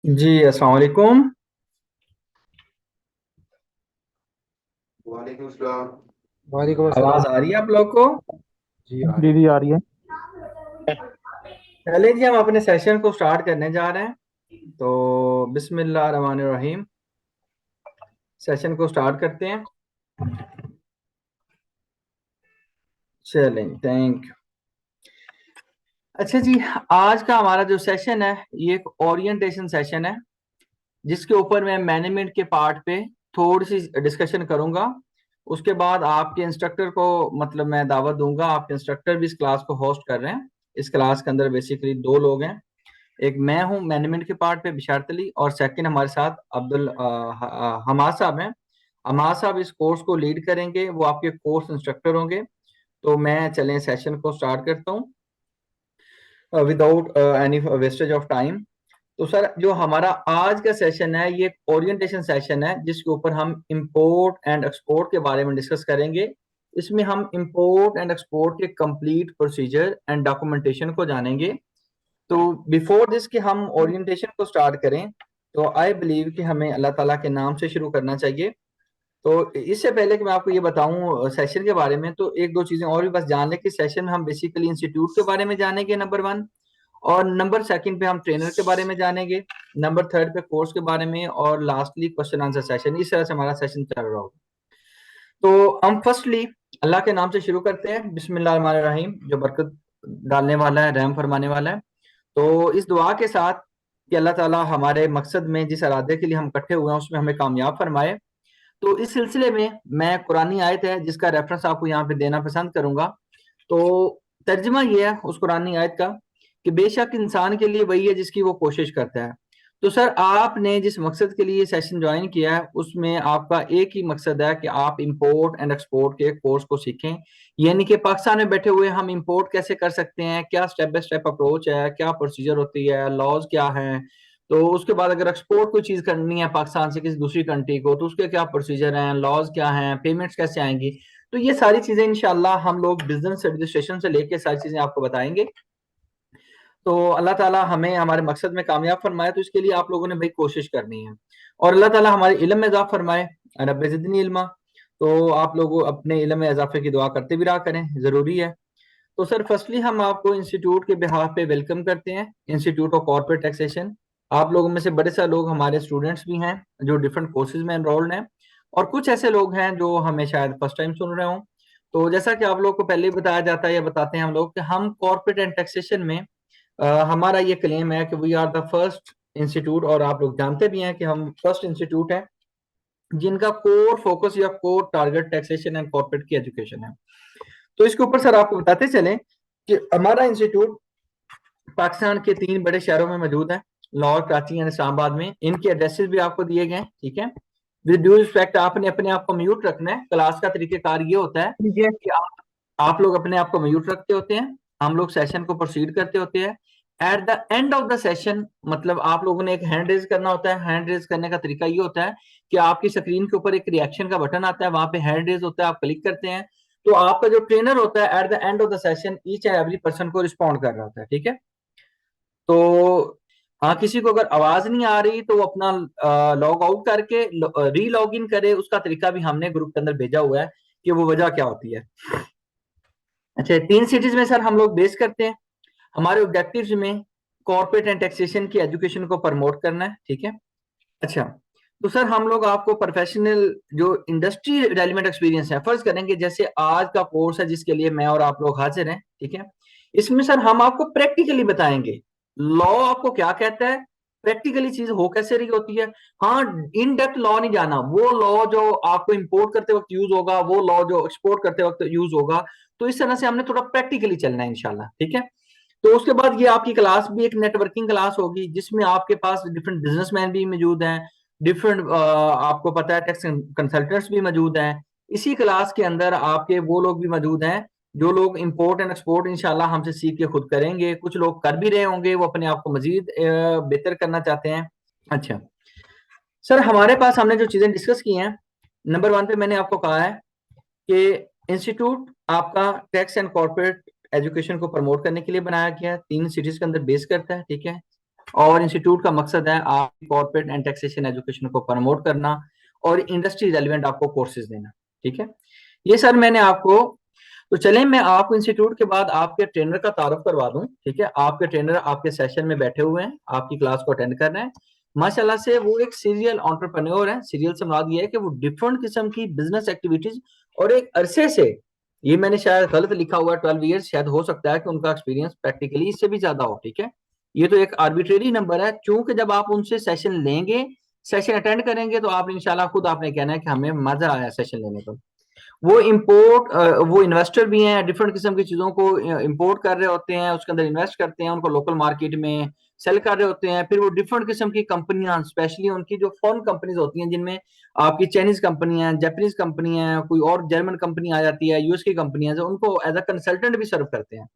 जी अस्सलाम वालेकुम। वालेकुम सलाम। वालेकुम आवाज अस्सलाम। आ रही है आप लोग को? जी आ रही जी है। जी आ रही है। चलिए जी, हम अपने सेशन को स्टार्ट करने जा रहे हैं। तो बिस्मिल्लाह रहमान रहीम, सेशन को स्टार्ट करते हैं। चलें, थैंक यू। अच्छा जी, आज का हमारा जो सेशन है ये एक ओरिएंटेशन सेशन है, जिसके ऊपर मैं मैनेजमेंट के पार्ट पे थोड़ी सी डिस्कशन करूंगा। उसके बाद आपके इंस्ट्रक्टर को मतलब मैं दावत दूंगा। आपके इंस्ट्रक्टर भी इस क्लास को होस्ट कर रहे हैं। इस क्लास के अंदर बेसिकली दो लोग हैं। एक मैं हूं मैनेजमेंट के पार्ट पे, बिशारत अली, और सेकंड हमारे साथ हमाद साहब हैं। हमाद साहब इस कोर्स को लीड करेंगे, वो आपके कोर्स इंस्ट्रक्टर होंगे। तो मैं चलें सेशन को स्टार्ट करता हूँ without any wastage of time. तो सर, जो हमारा आज का सेशन है ये एक ओरिएंटेशन सेशन है, जिसके ऊपर हम इंपोर्ट एंड एक्सपोर्ट के बारे में डिस्कस करेंगे। इसमें हम इंपोर्ट एंड एक्सपोर्ट के कंप्लीट प्रोसीजर एंड डॉक्यूमेंटेशन को जानेंगे। तो बिफोर दिस कि हम ओरिएंटेशन को स्टार्ट करें, तो आई बिलीव कि हमें अल्लाह ताला के नाम से शुरू करना चाहिए। तो इससे पहले कि मैं आपको ये बताऊं सेशन के बारे में, तो एक दो चीजें और भी बस जान लें कि सेशन में हम बेसिकली इंस्टीट्यूट के बारे में जानेंगे, नंबर वन। और नंबर सेकंड पे हम ट्रेनर के बारे में जानेंगे। नंबर थर्ड पे कोर्स के बारे में, और लास्टली क्वेश्चन आंसर सेशन। इस तरह से हमारा सेशन चल रहा होगा। तो हम फर्स्टली अल्लाह के नाम से शुरू करते हैं, बिस्मिल्लाह रहमान रहीम, जो बरकत डालने वाला है, रहम फरमाने वाला है। तो इस दुआ के साथ कि अल्लाह ताला हमारे मकसद में, जिस इरादे के लिए हम इकट्ठे हुए हैं, उसमें हमें कामयाब फरमाए। तो इस सिलसिले में मैं कुरानी आयत है जिसका रेफरेंस आपको यहाँ पे देना पसंद करूंगा। तो तर्जमा ये है उस कुरानी आयत का कि बेशक इंसान के लिए वही है जिसकी वो कोशिश करता है। तो सर, आपने जिस मकसद के लिए सेशन ज्वाइन किया है उसमें आपका एक ही मकसद है कि आप इंपोर्ट एंड एक्सपोर्ट के कोर्स को सीखें। यानी कि पाकिस्तान में बैठे हुए हम इंपोर्ट कैसे कर सकते हैं, क्या स्टेप बाय स्टेप अप्रोच है, क्या प्रोसीजर होती है, लॉज क्या है। तो उसके बाद अगर एक्सपोर्ट कोई चीज करनी है पाकिस्तान से किसी दूसरी कंट्री को, तो उसके क्या प्रोसीजर हैं, लॉज क्या हैं, पेमेंट्स कैसे आएंगी। तो ये सारी चीजें इंशाल्लाह हम लोग बिजनेस रजिस्ट्रेशन से लेके सारी चीजें आपको बताएंगे। तो अल्लाह ताला हमें हमारे मकसद में कामयाब फरमाए, तो इसके लिए आप लोगों ने भाई कोशिश करनी है। और अल्लाह ताला हमारे इल्म में इजाफा फरमाए, रब ज़िदनी इल्मा। तो आप लोग अपने इल्म में इजाफे की दुआ करते भी रहा करें, जरूरी है। तो सर, फर्स्टली हम आपको इंस्टीट्यूट के बिहाफ पे वेलकम करते हैं, इंस्टीट्यूट ऑफ कॉर्पोरेट टैक्सेशन। आप लोगों में से बड़े सारे लोग हमारे स्टूडेंट्स भी हैं जो डिफरेंट कोर्सेज में एनरोल्ड हैं, और कुछ ऐसे लोग हैं जो हमें शायद फर्स्ट टाइम सुन रहे हों। तो जैसा कि आप लोग को पहले ही बताया जाता है या बताते हैं हम लोग कि हम कॉर्पोरेट एंड टैक्सेशन में हमारा ये क्लेम है कि we are the first institute, और आप लोग जानते भी हैं कि हम फर्स्ट इंस्टीट्यूट हैं जिनका कोर फोकस या core target taxation and corporate की एजुकेशन है। तो इसके ऊपर सर आपको बताते चलें कि हमारा इंस्टीट्यूट पाकिस्तान के तीन बड़े शहरों में मौजूद है, लाहौर, कराची एंड इस्लामाबाद में। इनके एड्रेसेस भी आपको दिए गए हैं, ठीक है। विद ड्यू रिस्पेक्ट, आपने अपने आप को म्यूट रखना है। क्लास का तरीकेकार ये होता है ठीक है। कि आप लोग अपने आप को म्यूट रखते होते हैं, हम लोग सेशन को प्रोसीड करते होते हैं। At the end of the session, मतलब आप लोगों ने एक हैंड रेज करना होता है। हैंड रेज करने का तरीका ये होता है कि आपकी स्क्रीन के ऊपर एक रिएक्शन का बटन आता है, वहां पे हैंड रेज होता है, आप क्लिक करते हैं। तो आपका जो ट्रेनर होता है at the end of the session each and every person को रिस्पॉन्ड कर रहा होता है, ठीक है। तो हाँ, किसी को अगर आवाज नहीं आ रही तो वो अपना लॉग आउट करके री लॉग इन करे। उसका तरीका भी हमने ग्रुप के अंदर भेजा हुआ है कि वो वजह क्या होती है। अच्छा, तीन सिटीज में सर हम लोग बेस करते हैं। हमारे ऑब्जेक्टिव्स में कॉर्पोरेट एंड टैक्सेशन की एजुकेशन को प्रमोट करना है, ठीक है। अच्छा, तो सर हम लोग आपको प्रोफेशनल जो इंडस्ट्री रेलिवेंट एक्सपीरियंस है फर्ज करेंगे। जैसे आज का कोर्स है जिसके लिए मैं और आप लोग हाजिर हैं, ठीक है। इसमें सर हम आपको प्रैक्टिकली बताएंगे लॉ आपको क्या कहता है, प्रैक्टिकली चीज हो कैसे रही होती है। हाँ, इन डेप्थ लॉ नहीं जाना, वो लॉ जो आपको इंपोर्ट करते वक्त यूज होगा, वो लॉ जो एक्सपोर्ट करते वक्त यूज होगा। तो इस तरह से हमने थोड़ा प्रैक्टिकली चलना है इंशाल्लाह, ठीक है। तो उसके बाद ये आपकी क्लास भी एक नेटवर्किंग क्लास होगी, जिसमें आपके पास डिफरेंट बिजनेसमैन भी मौजूद हैं, डिफरेंट आपको पता है टैक्स कंसल्टेंट्स भी मौजूद हैं। इसी क्लास के अंदर आपके वो लोग भी मौजूद हैं जो लोग इंपोर्ट एंड एक्सपोर्ट इंशाल्लाह हमसे सीख के खुद करेंगे। कुछ लोग कर भी रहे होंगे, वो अपने आप को मजीद बेहतर करना चाहते हैं। अच्छा सर, हमारे पास हमने जो चीजें डिस्कस की हैं, नंबर वन पे मैंने आपको कहा है कि इंस्टीट्यूट आपका टैक्स एंड कॉर्पोरेट एजुकेशन को प्रमोट करने के लिए बनाया गया है, तीन सिटीज के अंदर बेस करता है, ठीक है। और इंस्टीट्यूट का मकसद है आपकी कॉर्पोरेट एंड टैक्सेशन एजुकेशन को प्रमोट करना और इंडस्ट्री रेलिवेंट आपको कोर्सेज देना। ठीक है, ये सर मैंने आपको, तो चलें मैं आपको इंस्टीट्यूट के बाद आपके ट्रेनर का तारुफ करवा दूं। ठीक है, आपके ट्रेनर आपके सेशन में बैठे हुए हैं, आपकी क्लास को अटेंड कर रहे हैं। माशाल्लाह से वो एक सीरियल एंटरप्रेन्योर है। सीरियल से मुराद ये है कि वो डिफरेंट किस्म की बिजनेस एक्टिविटीज और एक अरसे से, ये मैंने शायद गलत लिखा हुआ है 12 ईयर्स, शायद हो सकता है कि उनका एक्सपीरियंस प्रैक्टिकली इससे भी ज्यादा हो। ठीक है, ये तो एक आर्बिट्रेरी नंबर है, चूंकि जब आप उनसे सेशन लेंगे, सेशन अटेंड करेंगे, तो आप इंशाल्लाह खुद आपने कहना है कि हमें मजा आया सेशन लेने को। वो इंपोर्ट, वो इन्वेस्टर भी हैं, डिफरेंट किस्म की चीजों को इंपोर्ट कर रहे होते हैं, उसके अंदर इन्वेस्ट करते हैं, उनको लोकल मार्केट में सेल कर रहे होते हैं। फिर वो डिफरेंट किस्म की कंपनियां, स्पेशली उनकी जो फॉरेन कंपनीज होती हैं, जिनमें आपकी चाइनीज कंपनी है, जापानीज कंपनी है, कोई और जर्मन कंपनी आ जाती है, यूएस की कंपनी है, जो उनको एज अ कंसल्टेंट भी सर्व करते हैं।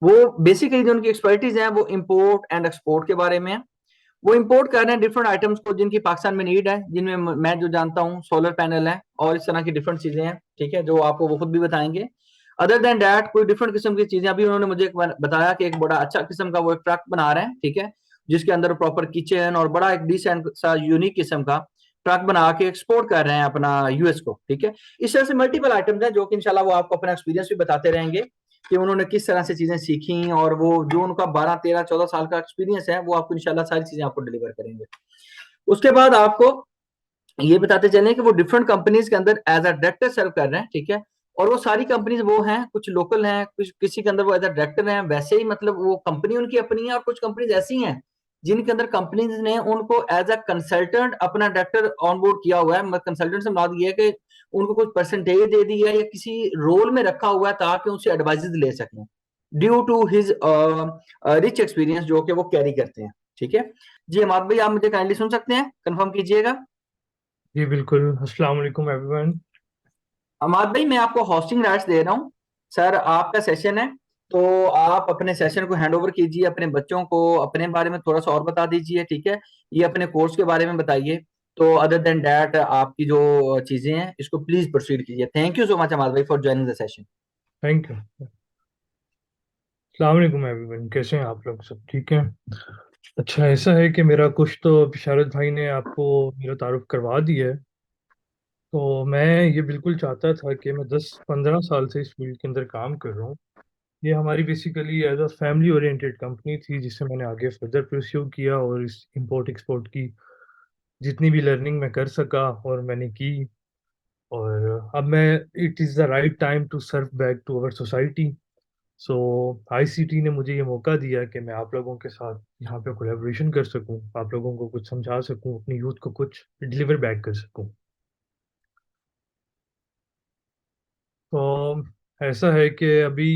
वो बेसिकली जो उनकी एक्सपर्टीज है वो इंपोर्ट एंड एक्सपोर्ट के बारे में है। वो इंपोर्ट कर रहे हैं डिफरेंट आइटम्स को जिनकी पाकिस्तान में नीड है, जिनमें मैं जो जानता हूँ सोलर पैनल है और इस तरह की डिफरेंट चीजें हैं। ठीक है, जो आपको वो खुद भी बताएंगे। अदर देन डैट कोई डिफरेंट किस्म की चीजें, अभी उन्होंने मुझे एक बार बताया कि एक बड़ा अच्छा किस्म का वो एक ट्रक बना रहे हैं। ठीक है, जिसके अंदर प्रॉपर किचन और बड़ा एक डिसेंट सा यूनिक किस्म का ट्रक बना के एक्सपोर्ट कर रहे हैं अपना यूएस को। ठीक है, इस तरह से मल्टीपल आइटम्स हैं जो कि इंशाल्लाह वो आपको अपना एक्सपीरियंस भी बताते रहेंगे कि उन्होंने किस तरह से चीजें सीखी, और वो जो उनका 12 13 14 साल का एक्सपीरियंस है वो आपको इंशाल्लाह सारी चीजें आपको डिलीवर करेंगे। उसके बाद आपको ये बताते चले कि वो डिफरेंट कंपनीज के अंदर एज अ डायरेक्टर सर्व कर रहे हैं। ठीक है, और वो सारी कंपनीज वो हैं, कुछ लोकल हैं, कुछ किसी के अंदर वो एज अ डायरेक्टर हैं, वैसे ही मतलब वो कंपनी उनकी अपनी है, और कुछ कंपनीज ऐसी हैं जिनके अंदर कंपनीज ने उनको एज अ कंसल्टेंट अपना डायरेक्टर ऑन बोर्ड किया हुआ है। कंसल्टेंट से मुराद ये है कि उनको कुछ परसेंटेज दे दी है या किसी रोल में रखा हुआ है ताकि उनसे एडवाइजेज ले सकें, due to his rich experience जो कि वो कैरी करते हैं। ठीक है जी, अमाद भाई आप मुझे काइंडली सुन सकते हैं, कंफर्म कीजिएगा। जी बिल्कुल। अस्सलाम वालेकुम एवरीवन। अमाद भाई मैं आपको होस्टिंग राइट्स दे रहा हूँ। सर आपका सेशन है, तो आप अपने सेशन को हैंड ओवर कीजिए, अपने बच्चों को अपने बारे में थोड़ा सा और बता दीजिए। ठीक है, ये अपने कोर्स के बारे में बताइए। तो अदर देन डैट आपकी जो चीजें हैं इसको प्लीज प्रोसीड कीजिए। थैंक यू सो मच अमाद भाई for joining the session. Thank you. अस्सलाम वालेकुम एवरीवन, कैसे हैं आप लोग? सब ठीक हैं? अच्छा, ऐसा है कि मेरा कुछ तो बिशारत भाई ने आपको मेरा तारुफ करवा दिया है। तो मैं ये बिल्कुल चाहता था कि मैं 10-15 साल से इस फील्ड के अंदर काम कर रहा हूँ। ये हमारी basically as a family oriented company थी, जिसे मैंने आगे फर्दर परस्यू किया और इस इंपोर्ट एक्सपोर्ट की जितनी भी लर्निंग मैं कर सका और मैंने की। और अब मैं, it is the right time to serve back to our society. So ICT ने मुझे ये मौका दिया कि मैं आप लोगों के साथ यहाँ पे कोलैबोरेशन कर सकूं, आप लोगों को कुछ समझा सकूं, अपनी यूथ को कुछ डिलीवर बैक कर सकूं। तो ऐसा है कि अभी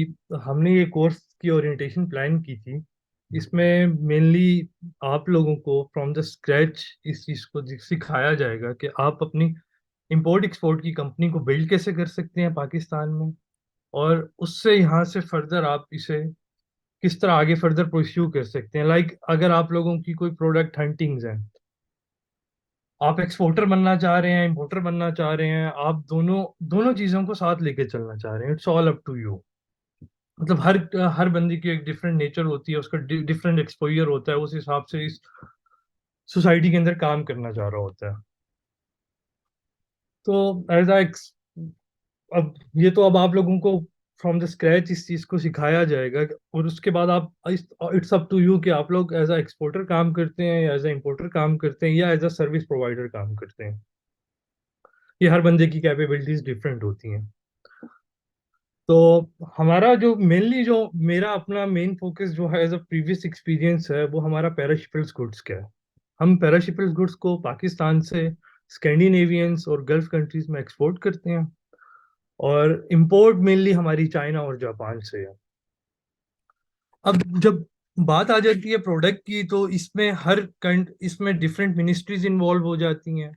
हमने ये कोर्स की ओरिएंटेशन प्लान की थी। इसमें मेनली आप लोगों को फ्रॉम द स्क्रैच इस चीज़ को सिखाया जाएगा कि आप अपनी इंपोर्ट एक्सपोर्ट की कंपनी को बिल्ड कैसे कर सकते हैं पाकिस्तान में, और उससे यहाँ से फर्दर आप इसे किस तरह आगे फर्दर प्रोस्यू कर सकते हैं। लाइक अगर आप लोगों की कोई प्रोडक्ट हंटिंग्स है, आप एक्सपोर्टर बनना चाह रहे हैं, इंपोर्टर बनना चाह रहे हैं, आप दोनों दोनों चीज़ों को साथ लेके चलना चाह रहे हैं, it's all up to you. मतलब हर हर बंदे की एक डिफरेंट नेचर होती है, उसका डिफरेंट एक्सपोजर होता है, उस हिसाब से इस सोसाइटी के अंदर काम करना चाह रहा होता है। तो एज अ, अब ये तो अब आप लोगों को फ्रॉम द स्क्रैच इस चीज को सिखाया जाएगा, और उसके बाद आप, इट्स अप टू यू कि आप लोग एज अ एक्सपोर्टर काम करते हैं या एज अ इंपोर्टर काम करते हैं या एज अ सर्विस प्रोवाइडर काम करते हैं। ये हर बंदे की कैपेबिलिटीज डिफरेंट होती हैं। तो हमारा जो मेनली, जो मेरा अपना मेन फोकस जो है एज अ प्रीवियस एक्सपीरियंस है, वो हमारा पैराशिपल्स गुड्स का है। हम पैराशिपल्स गुड्स को पाकिस्तान से स्कैंडिनेवियंस और गल्फ कंट्रीज में एक्सपोर्ट करते हैं, और इंपोर्ट मेनली हमारी चाइना और जापान से है। अब जब बात आ जाती है प्रोडक्ट की, तो इसमें इसमें डिफरेंट मिनिस्ट्रीज इन्वॉल्व हो जाती हैं।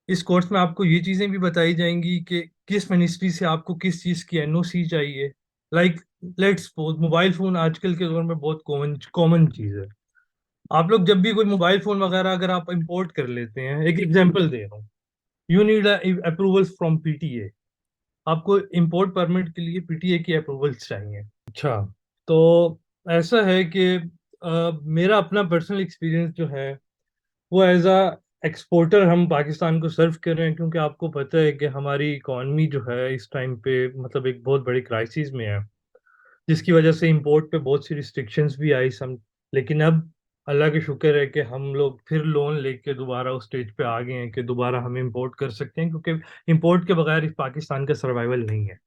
इस कोर्स में आपको ये चीजें भी बताई जाएंगी कि किस मिनिस्ट्री से आपको किस चीज की एनओसी चाहिए। Like let's suppose, mobile phone आजकल के दौर में बहुत कॉमन कॉमन चीज है। आप लोग जब भी कोई मोबाइल फोन वगैरह अगर आप इंपोर्ट कर लेते हैं, एक एग्जांपल दे रहा हूँ, you need approval from PTA. आपको इंपोर्ट परमिट के लिए पीटीए की अप्रूवल्स चाहिए। अच्छा, तो ऐसा है कि मेरा अपना पर्सनल एक्सपीरियंस जो है वो एज अ एक्सपोर्टर हम पाकिस्तान को सर्व कर रहे हैं, क्योंकि आपको पता है कि हमारी इकॉनमी जो है इस टाइम पे मतलब एक बहुत बड़ी क्राइसिस में है, जिसकी वजह से इंपोर्ट पे बहुत सी रिस्ट्रिक्शंस भी आई सम। लेकिन अब अल्लाह के शुक्र है कि हम लोग फिर लोन लेके दोबारा उस स्टेज पे आ गए हैं कि दोबारा हम इंपोर्ट कर सकते हैं, क्योंकि इंपोर्ट के बगैर इस पाकिस्तान का सर्वाइवल नहीं है।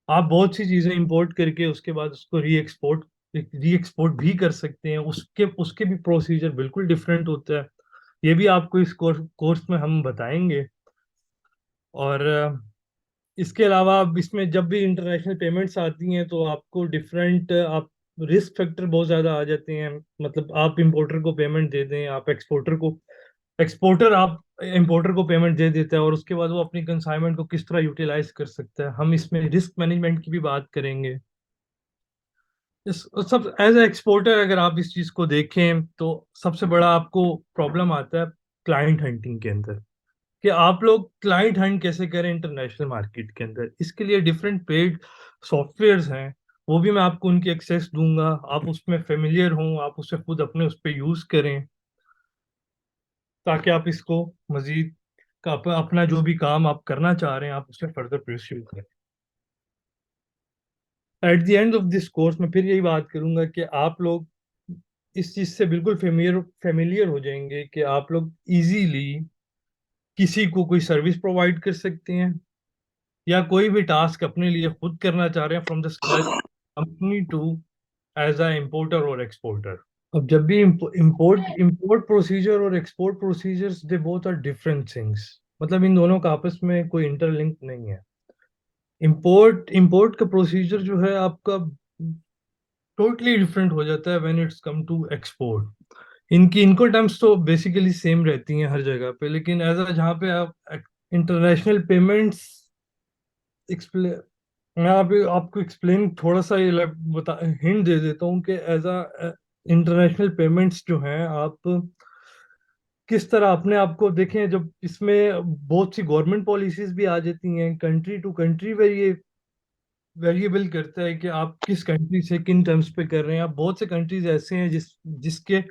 आप बहुत सी चीजें इंपोर्ट करके उसके बाद उसको री एक्सपोर्ट भी कर सकते हैं। उसके उसके भी प्रोसीजर बिल्कुल डिफरेंट होता है। ये भी आपको इस कोर्स में हम बताएंगे। और इसके अलावा अब इसमें जब भी इंटरनेशनल पेमेंट्स आती हैं तो आपको डिफरेंट आप रिस्क फैक्टर बहुत ज़्यादा आ जाते हैं। मतलब आप इंपोर्टर को पेमेंट दे दें, आप एक्सपोर्टर आप इंपोर्टर को पेमेंट दे देता है और उसके बाद वो अपनी कंसाइनमेंट को किस तरह यूटिलाइज कर सकता है। हम इसमें रिस्क मैनेजमेंट की भी बात करेंगे। इस सब एज ए एक्सपोर्टर अगर आप इस चीज़ को देखें तो सबसे बड़ा आपको प्रॉब्लम आता है क्लाइंट हंटिंग के अंदर, कि आप लोग क्लाइंट हंट कैसे करें इंटरनेशनल मार्केट के अंदर। इसके लिए डिफरेंट पेड सॉफ्टवेयर्स हैं, वो भी मैं आपको उनकी एक्सेस दूंगा, आप उसमें फेमिलियर हों, आप उसे खुद अपने उस पर यूज़ करें, ताकि आप इसको मजीद का अपना जो भी काम आप करना चाह रहे हैं आप उसे फर्दर परस्यू करें। At the end of this course मैं फिर यही बात करूंगा कि आप लोग इस चीज़ से बिल्कुल फेमिलियर हो जाएंगे कि आप लोग इजीली किसी को कोई सर्विस प्रोवाइड कर सकते हैं, या कोई भी टास्क अपने लिए खुद करना चाह रहे हैं from the scratch, company to as a importer और एक्सपोर्टर। अब जब भी इम्पोर्ट इम्पोर्ट प्रोसीजर और export procedures they both are different things. मतलब इन दोनों का आपस में कोई इंटरलिंक नहीं है। इंपोर्ट का प्रोसीजर जो है आपका टोटली डिफरेंट हो जाता है when it's come to export. इनकी इनको टर्म्स तो बेसिकली सेम रहती हैं हर जगह पे, लेकिन एज अ जहाँ पे आप इंटरनेशनल पेमेंट्स मैं अभी आपको एक्सप्लेन थोड़ा सा ये बता हिंट दे देता हूँ कि एज अ इंटरनेशनल पेमेंट्स जो हैं आप किस तरह अपने आप को देखें। जब इसमें बहुत सी गवर्नमेंट पॉलिसीज भी आ जाती हैं, कंट्री टू कंट्री वेरिएबल करता है कि आप किस कंट्री से किन टर्म्स पे कर रहे हैं। आप बहुत से कंट्रीज ऐसे हैं जिसके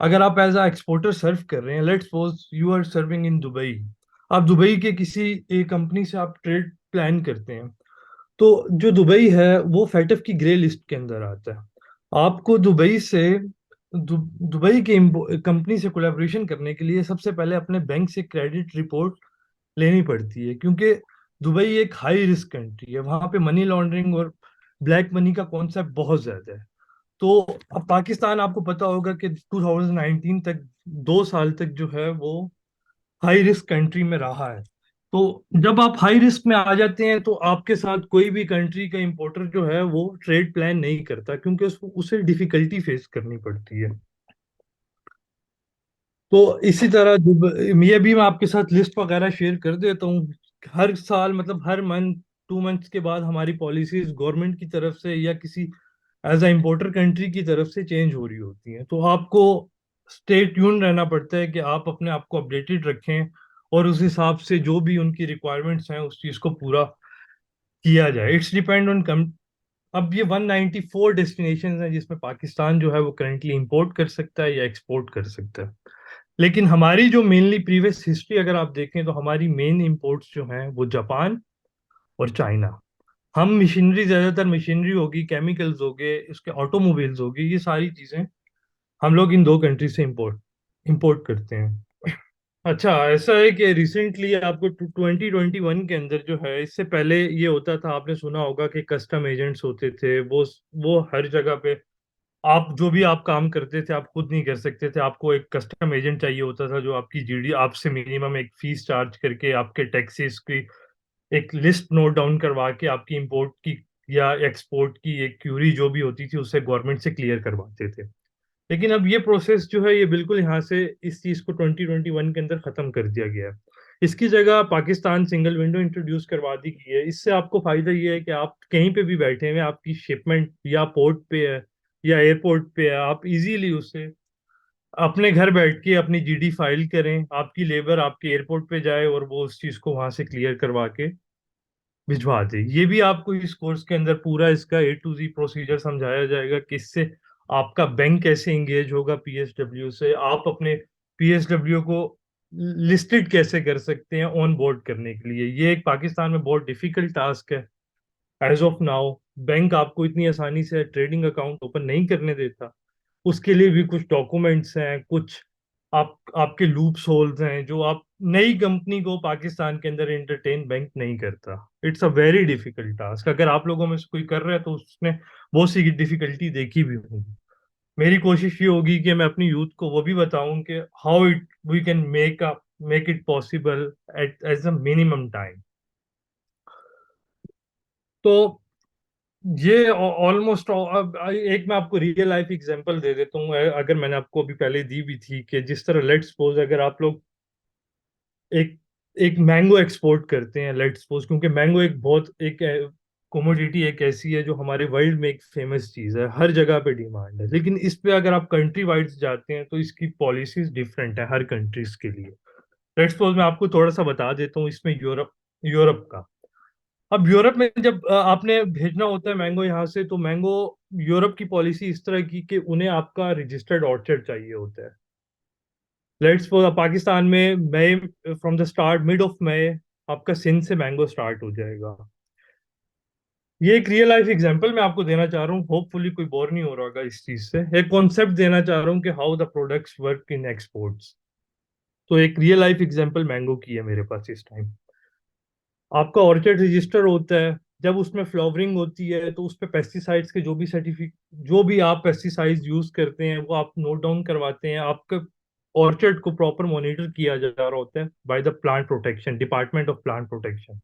अगर आप एज अ एक्सपोर्टर सर्व कर रहे हैं, let's suppose you are serving in Dubai, आप दुबई के किसी एक कंपनी से आप ट्रेड प्लान करते हैं, तो जो दुबई है वो फेटफ की ग्रे लिस्ट के अंदर आता है। आपको दुबई के कंपनी से कोलैबोरेशन करने के लिए सबसे पहले अपने बैंक से क्रेडिट रिपोर्ट लेनी पड़ती है, क्योंकि दुबई एक हाई रिस्क कंट्री है, वहां पे मनी लॉन्ड्रिंग और ब्लैक मनी का कॉन्सेप्ट बहुत ज्यादा है। तो अब पाकिस्तान आपको पता होगा कि 2019 तक 2 साल तक जो है वो हाई रिस्क कंट्री में रहा है। तो जब आप हाई रिस्क में आ जाते हैं तो आपके साथ कोई भी कंट्री का इंपोर्टर जो है वो ट्रेड प्लान नहीं करता, क्योंकि उसको उसे डिफिकल्टी फेस करनी पड़ती है। तो इसी तरह ये भी मैं आपके साथ लिस्ट वगैरह शेयर कर देता हूँ। हर साल मतलब हर मंथ 2 मंथ्स के बाद हमारी पॉलिसीज गवर्नमेंट की तरफ से या किसी एज अ इम्पोर्टर कंट्री की तरफ से चेंज हो रही होती हैं, तो आपको स्टे ट्यून रहना पड़ता है कि आप अपने आप को अपडेटेड रखें और उस हिसाब से जो भी उनकी रिक्वायरमेंट्स हैं उस चीज़ को पूरा किया जाए। It's depend on come. अब ये 194 डेस्टिनेशन हैं जिसमें पाकिस्तान जो है वो करंटली इंपोर्ट कर सकता है या एक्सपोर्ट कर सकता है। लेकिन हमारी जो मेनली प्रीवियस हिस्ट्री अगर आप देखें तो हमारी मेन इंपोर्ट्स जो हैं वो जापान और चाइना। हम मशीनरी, ज्यादातर मशीनरी होगी, केमिकल्स हो गए, इसके ऑटोमोबाइल्स होगी, ये सारी चीजें हम लोग इन 2 कंट्री से इंपोर्ट इंपोर्ट करते हैं। अच्छा, ऐसा है कि रिसेंटली आपको 2021 के अंदर जो है, इससे पहले ये होता था, आपने सुना होगा कि कस्टम एजेंट्स होते थे, वो हर जगह पे आप जो भी आप काम करते थे आप खुद नहीं कर सकते थे, आपको एक कस्टम एजेंट चाहिए होता था जो आपकी जीडी आपसे मिनिमम एक फीस चार्ज करके आपके टैक्सेस की एक लिस्ट नोट डाउन करवा के आपकी इंपोर्ट की या एक्सपोर्ट की एक क्यूरी जो भी होती थी उससे गवर्नमेंट से क्लियर करवाते थे। लेकिन अब ये प्रोसेस जो है ये बिल्कुल यहाँ से इस चीज को 2021 के अंदर खत्म कर दिया गया है। इसकी जगह पाकिस्तान सिंगल विंडो इंट्रोड्यूस करवा दी गई है। इससे आपको फायदा ये है कि आप कहीं पे भी बैठे हुए, आपकी शिपमेंट या पोर्ट पे है या एयरपोर्ट पे है, आप इजीली उससे अपने घर बैठ के अपनी जीडी फाइल करें, आपकी लेबर आपके एयरपोर्ट पे जाए और वो उस चीज को वहां से क्लियर करवा के भिजवा दे। ये भी आपको इस कोर्स के अंदर पूरा इसका A to Z प्रोसीजर समझाया जाएगा कि इससे आपका बैंक कैसे इंगेज होगा पीएसडब्ल्यू से, आप अपने पीएसडब्ल्यू को लिस्टेड कैसे कर सकते हैं ऑन बोर्ड करने के लिए। ये एक पाकिस्तान में बहुत डिफिकल्ट टास्क है एज ऑफ नाउ। बैंक आपको इतनी आसानी से ट्रेडिंग अकाउंट ओपन नहीं करने देता। उसके लिए भी कुछ डॉक्यूमेंट्स हैं, कुछ आपके लूप्स होल्स हैं जो आप नई कंपनी को पाकिस्तान के अंदर एंटरटेन बैंक नहीं करता। It's a very difficult task. अगर आप लोगों में से कोई कर रहा है तो उसने बहुत सी डिफिकल्टी देखी भी होगी। मेरी कोशिश ये होगी कि मैं अपनी यूथ को वो भी बताऊं कि how it we can make it possible at as a minimum time. तो ये ऑलमोस्ट एक मैं आपको रियल लाइफ एग्जांपल दे देता हूँ, अगर मैंने आपको अभी पहले दी भी थी, कि जिस तरह लेट्स सपोज अगर आप लोग एक एक मैंगो एक्सपोर्ट करते हैं, लेट्स सपोज, क्योंकि मैंगो एक बहुत एक कोमोडिटी एक ऐसी है जो हमारे वर्ल्ड में एक फेमस चीज है, हर जगह पे डिमांड है, लेकिन इस पे अगर आप कंट्री वाइज जाते हैं तो इसकी पॉलिसीज डिफरेंट है हर कंट्रीज के लिए। लेट्स सपोज मैं आपको थोड़ा सा बता देता हूँ इसमें यूरोप यूरोप का। अब यूरोप में जब आपने भेजना होता है मैंगो यहाँ से, तो मैंगो यूरोप की पॉलिसी इस तरह की कि उन्हें आपका रजिस्टर्ड ऑर्चर्ड चाहिए होता है। लेट्स सपोज पाकिस्तान में May, from the start mid of May आपका सिंध से मैंगो स्टार्ट हो जाएगा। ये एक रियल लाइफ एग्जांपल मैं आपको देना चाह रहा हूँ, होपफुली कोई बोर नहीं हो रहा होगा इस चीज से। एक कॉन्सेप्ट देना चाह रहा हूँ कि how the products work in exports. तो एक रियल लाइफ एग्जांपल मैंगो की है मेरे पास इस टाइम। आपका ऑर्चर्ड रजिस्टर होता है, जब उसमें फ्लावरिंग होती है तो उस पे पेस्टिसाइड्स के जो भी आप पेस्टिसाइड्स यूज करते हैं वो आप नोट डाउन करवाते हैं। आपका ऑर्चर्ड को प्रॉपर मॉनिटर किया जा रहा होता है by the plant protection department of plant protection.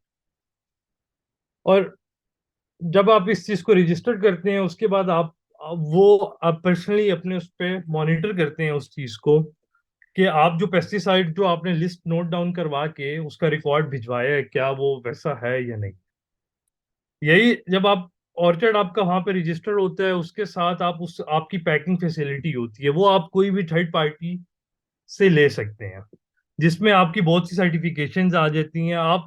और जब आप इस चीज को रजिस्टर करते हैं उसके बाद आप पर्सनली अपने उस पे मॉनिटर करते हैं उस चीज को, कि आप जो पेस्टिसाइड जो आपने लिस्ट नोट डाउन करवा के उसका रिकॉर्ड भिजवाया है क्या वो वैसा है या नहीं। यही जब आप ऑर्चर्ड आपका वहां पे रजिस्टर होता है, उसके साथ आप उस आपकी पैकिंग फैसिलिटी होती है, वो आप कोई भी थर्ड पार्टी से ले सकते हैं, जिसमें आपकी बहुत सी सर्टिफिकेशंस आ जाती हैं। आप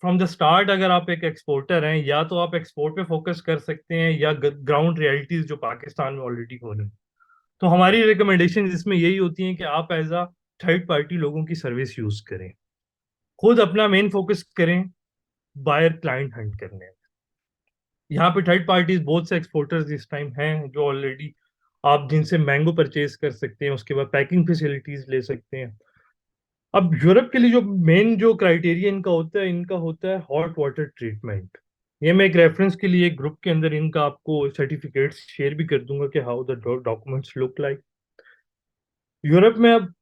फ्रॉम द स्टार्ट अगर आप एक एक्सपोर्टर हैं, या तो आप एक्सपोर्ट पे फोकस कर सकते हैं या ग्राउंड रियलिटीज जो पाकिस्तान में ऑलरेडी हो रही हैं। तो हमारी रिकमेंडेशन इसमें यही होती है कि आप एज अ थर्ड पार्टी लोगों की सर्विस यूज करें, खुद अपना मेन फोकस करें बायर क्लाइंट हंट करने में। यहाँ पे थर्ड पार्टीज बहुत से एक्सपोर्टर्स इस टाइम हैं जो ऑलरेडी आप जिनसे मैंगो परचेज कर सकते हैं, उसके बाद पैकिंग फैसिलिटीज ले सकते हैं। अब यूरोप के लिए जो मेन जो क्राइटेरिया इनका होता है हॉट वाटर ट्रीटमेंट। ये मैं एक रेफरेंस के लिए एक ग्रुप के अंदर इनका आपको सर्टिफिकेट्स शेयर भी कर दूंगा कि how the documents look like. Europe में अब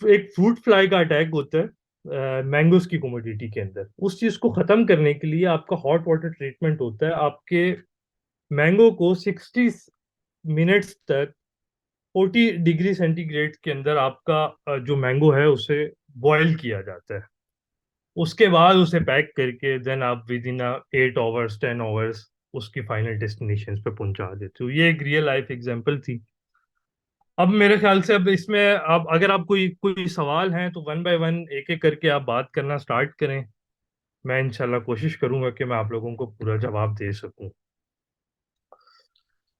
एक फ्रूट फ्लाई का अटैक होता है मैंगोस की कमोडिटी के अंदर। उस चीज को खत्म करने के लिए आपका हॉट वाटर ट्रीटमेंट होता है। आपके मैंगो को 60 मिनट्स तक 40 डिग्री सेंटीग्रेड के अंदर आपका जो मैंगो है उसे बॉयल किया जाता है। उसके बाद उसे पैक करके देन आप विद इन 8 आवर्स 10 आवर्स उसकी फाइनल डेस्टिनेशन पे पहुंचा देते हो। ये एक रियल लाइफ एग्जांपल थी। अब मेरे ख्याल से अब इसमें आप अगर आप कोई कोई सवाल हैं तो वन बाय वन एक एक करके आप बात करना स्टार्ट करें। मैं इंशाल्लाह कोशिश करूंगा कि मैं आप लोगों को पूरा जवाब दे सकूं।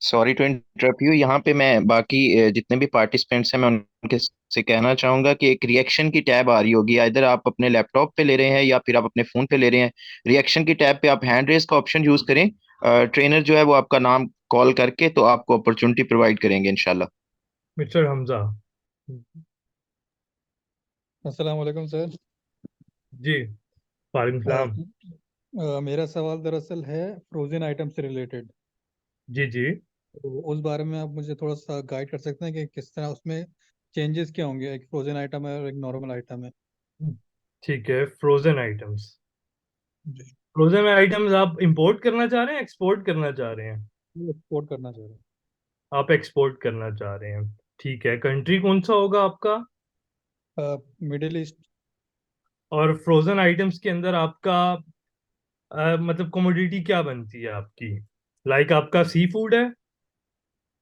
Sorry to interrupt you. यहाँ पे मैं बाकी जितने भी पार्टिसिपेंट्स हैं मैं उनके से कहना चाहूंगा कि एक रिएक्शन की टैब आ रही होगी, इधर आप अपने लैपटॉप पे ले रहे हैं या फिर आप अपने फोन पे ले रहे हैं। रिएक्शन की टैब पे आप हैंड रेस का ऑप्शन यूज करें। ट्रेनर जो है वो आपका नाम कॉल करके तो आपको अपॉर्चुनिटी प्रोवाइड करेंगे इंशाल्लाह। मिस्टर हमजा। अस्सलाम वालेकुम सर। जी, वालेकुम अ, सलाम। मेरा सवाल दरअसल है फ्रोजन आइटम से रिलेटेड। जी जी। तो उस बारे में आप मुझे थोड़ा सा गाइड कर सकते हैं कि किस तरह उसमें चेंजेस क्या होंगे, एक फ्रोजन आइटम है और एक नॉर्मल आइटम है। ठीक है, फ्रोजन आइटम्स। जी, फ्रोजन आइटम्स आप इंपोर्ट करना चाह रहे हैं एक्सपोर्ट करना चाह रहे हैं? एक्सपोर्ट करना चाह रहे आप एक्सपोर्ट करना चाह रहे हैं, ठीक है। कंट्री कौन सा होगा आपका? हैं। Middle east. और फ्रोजन आइटम्स के अंदर आपका मतलब कमोडिटी क्या बनती है आपकी? लाइक आपका सी फूड है?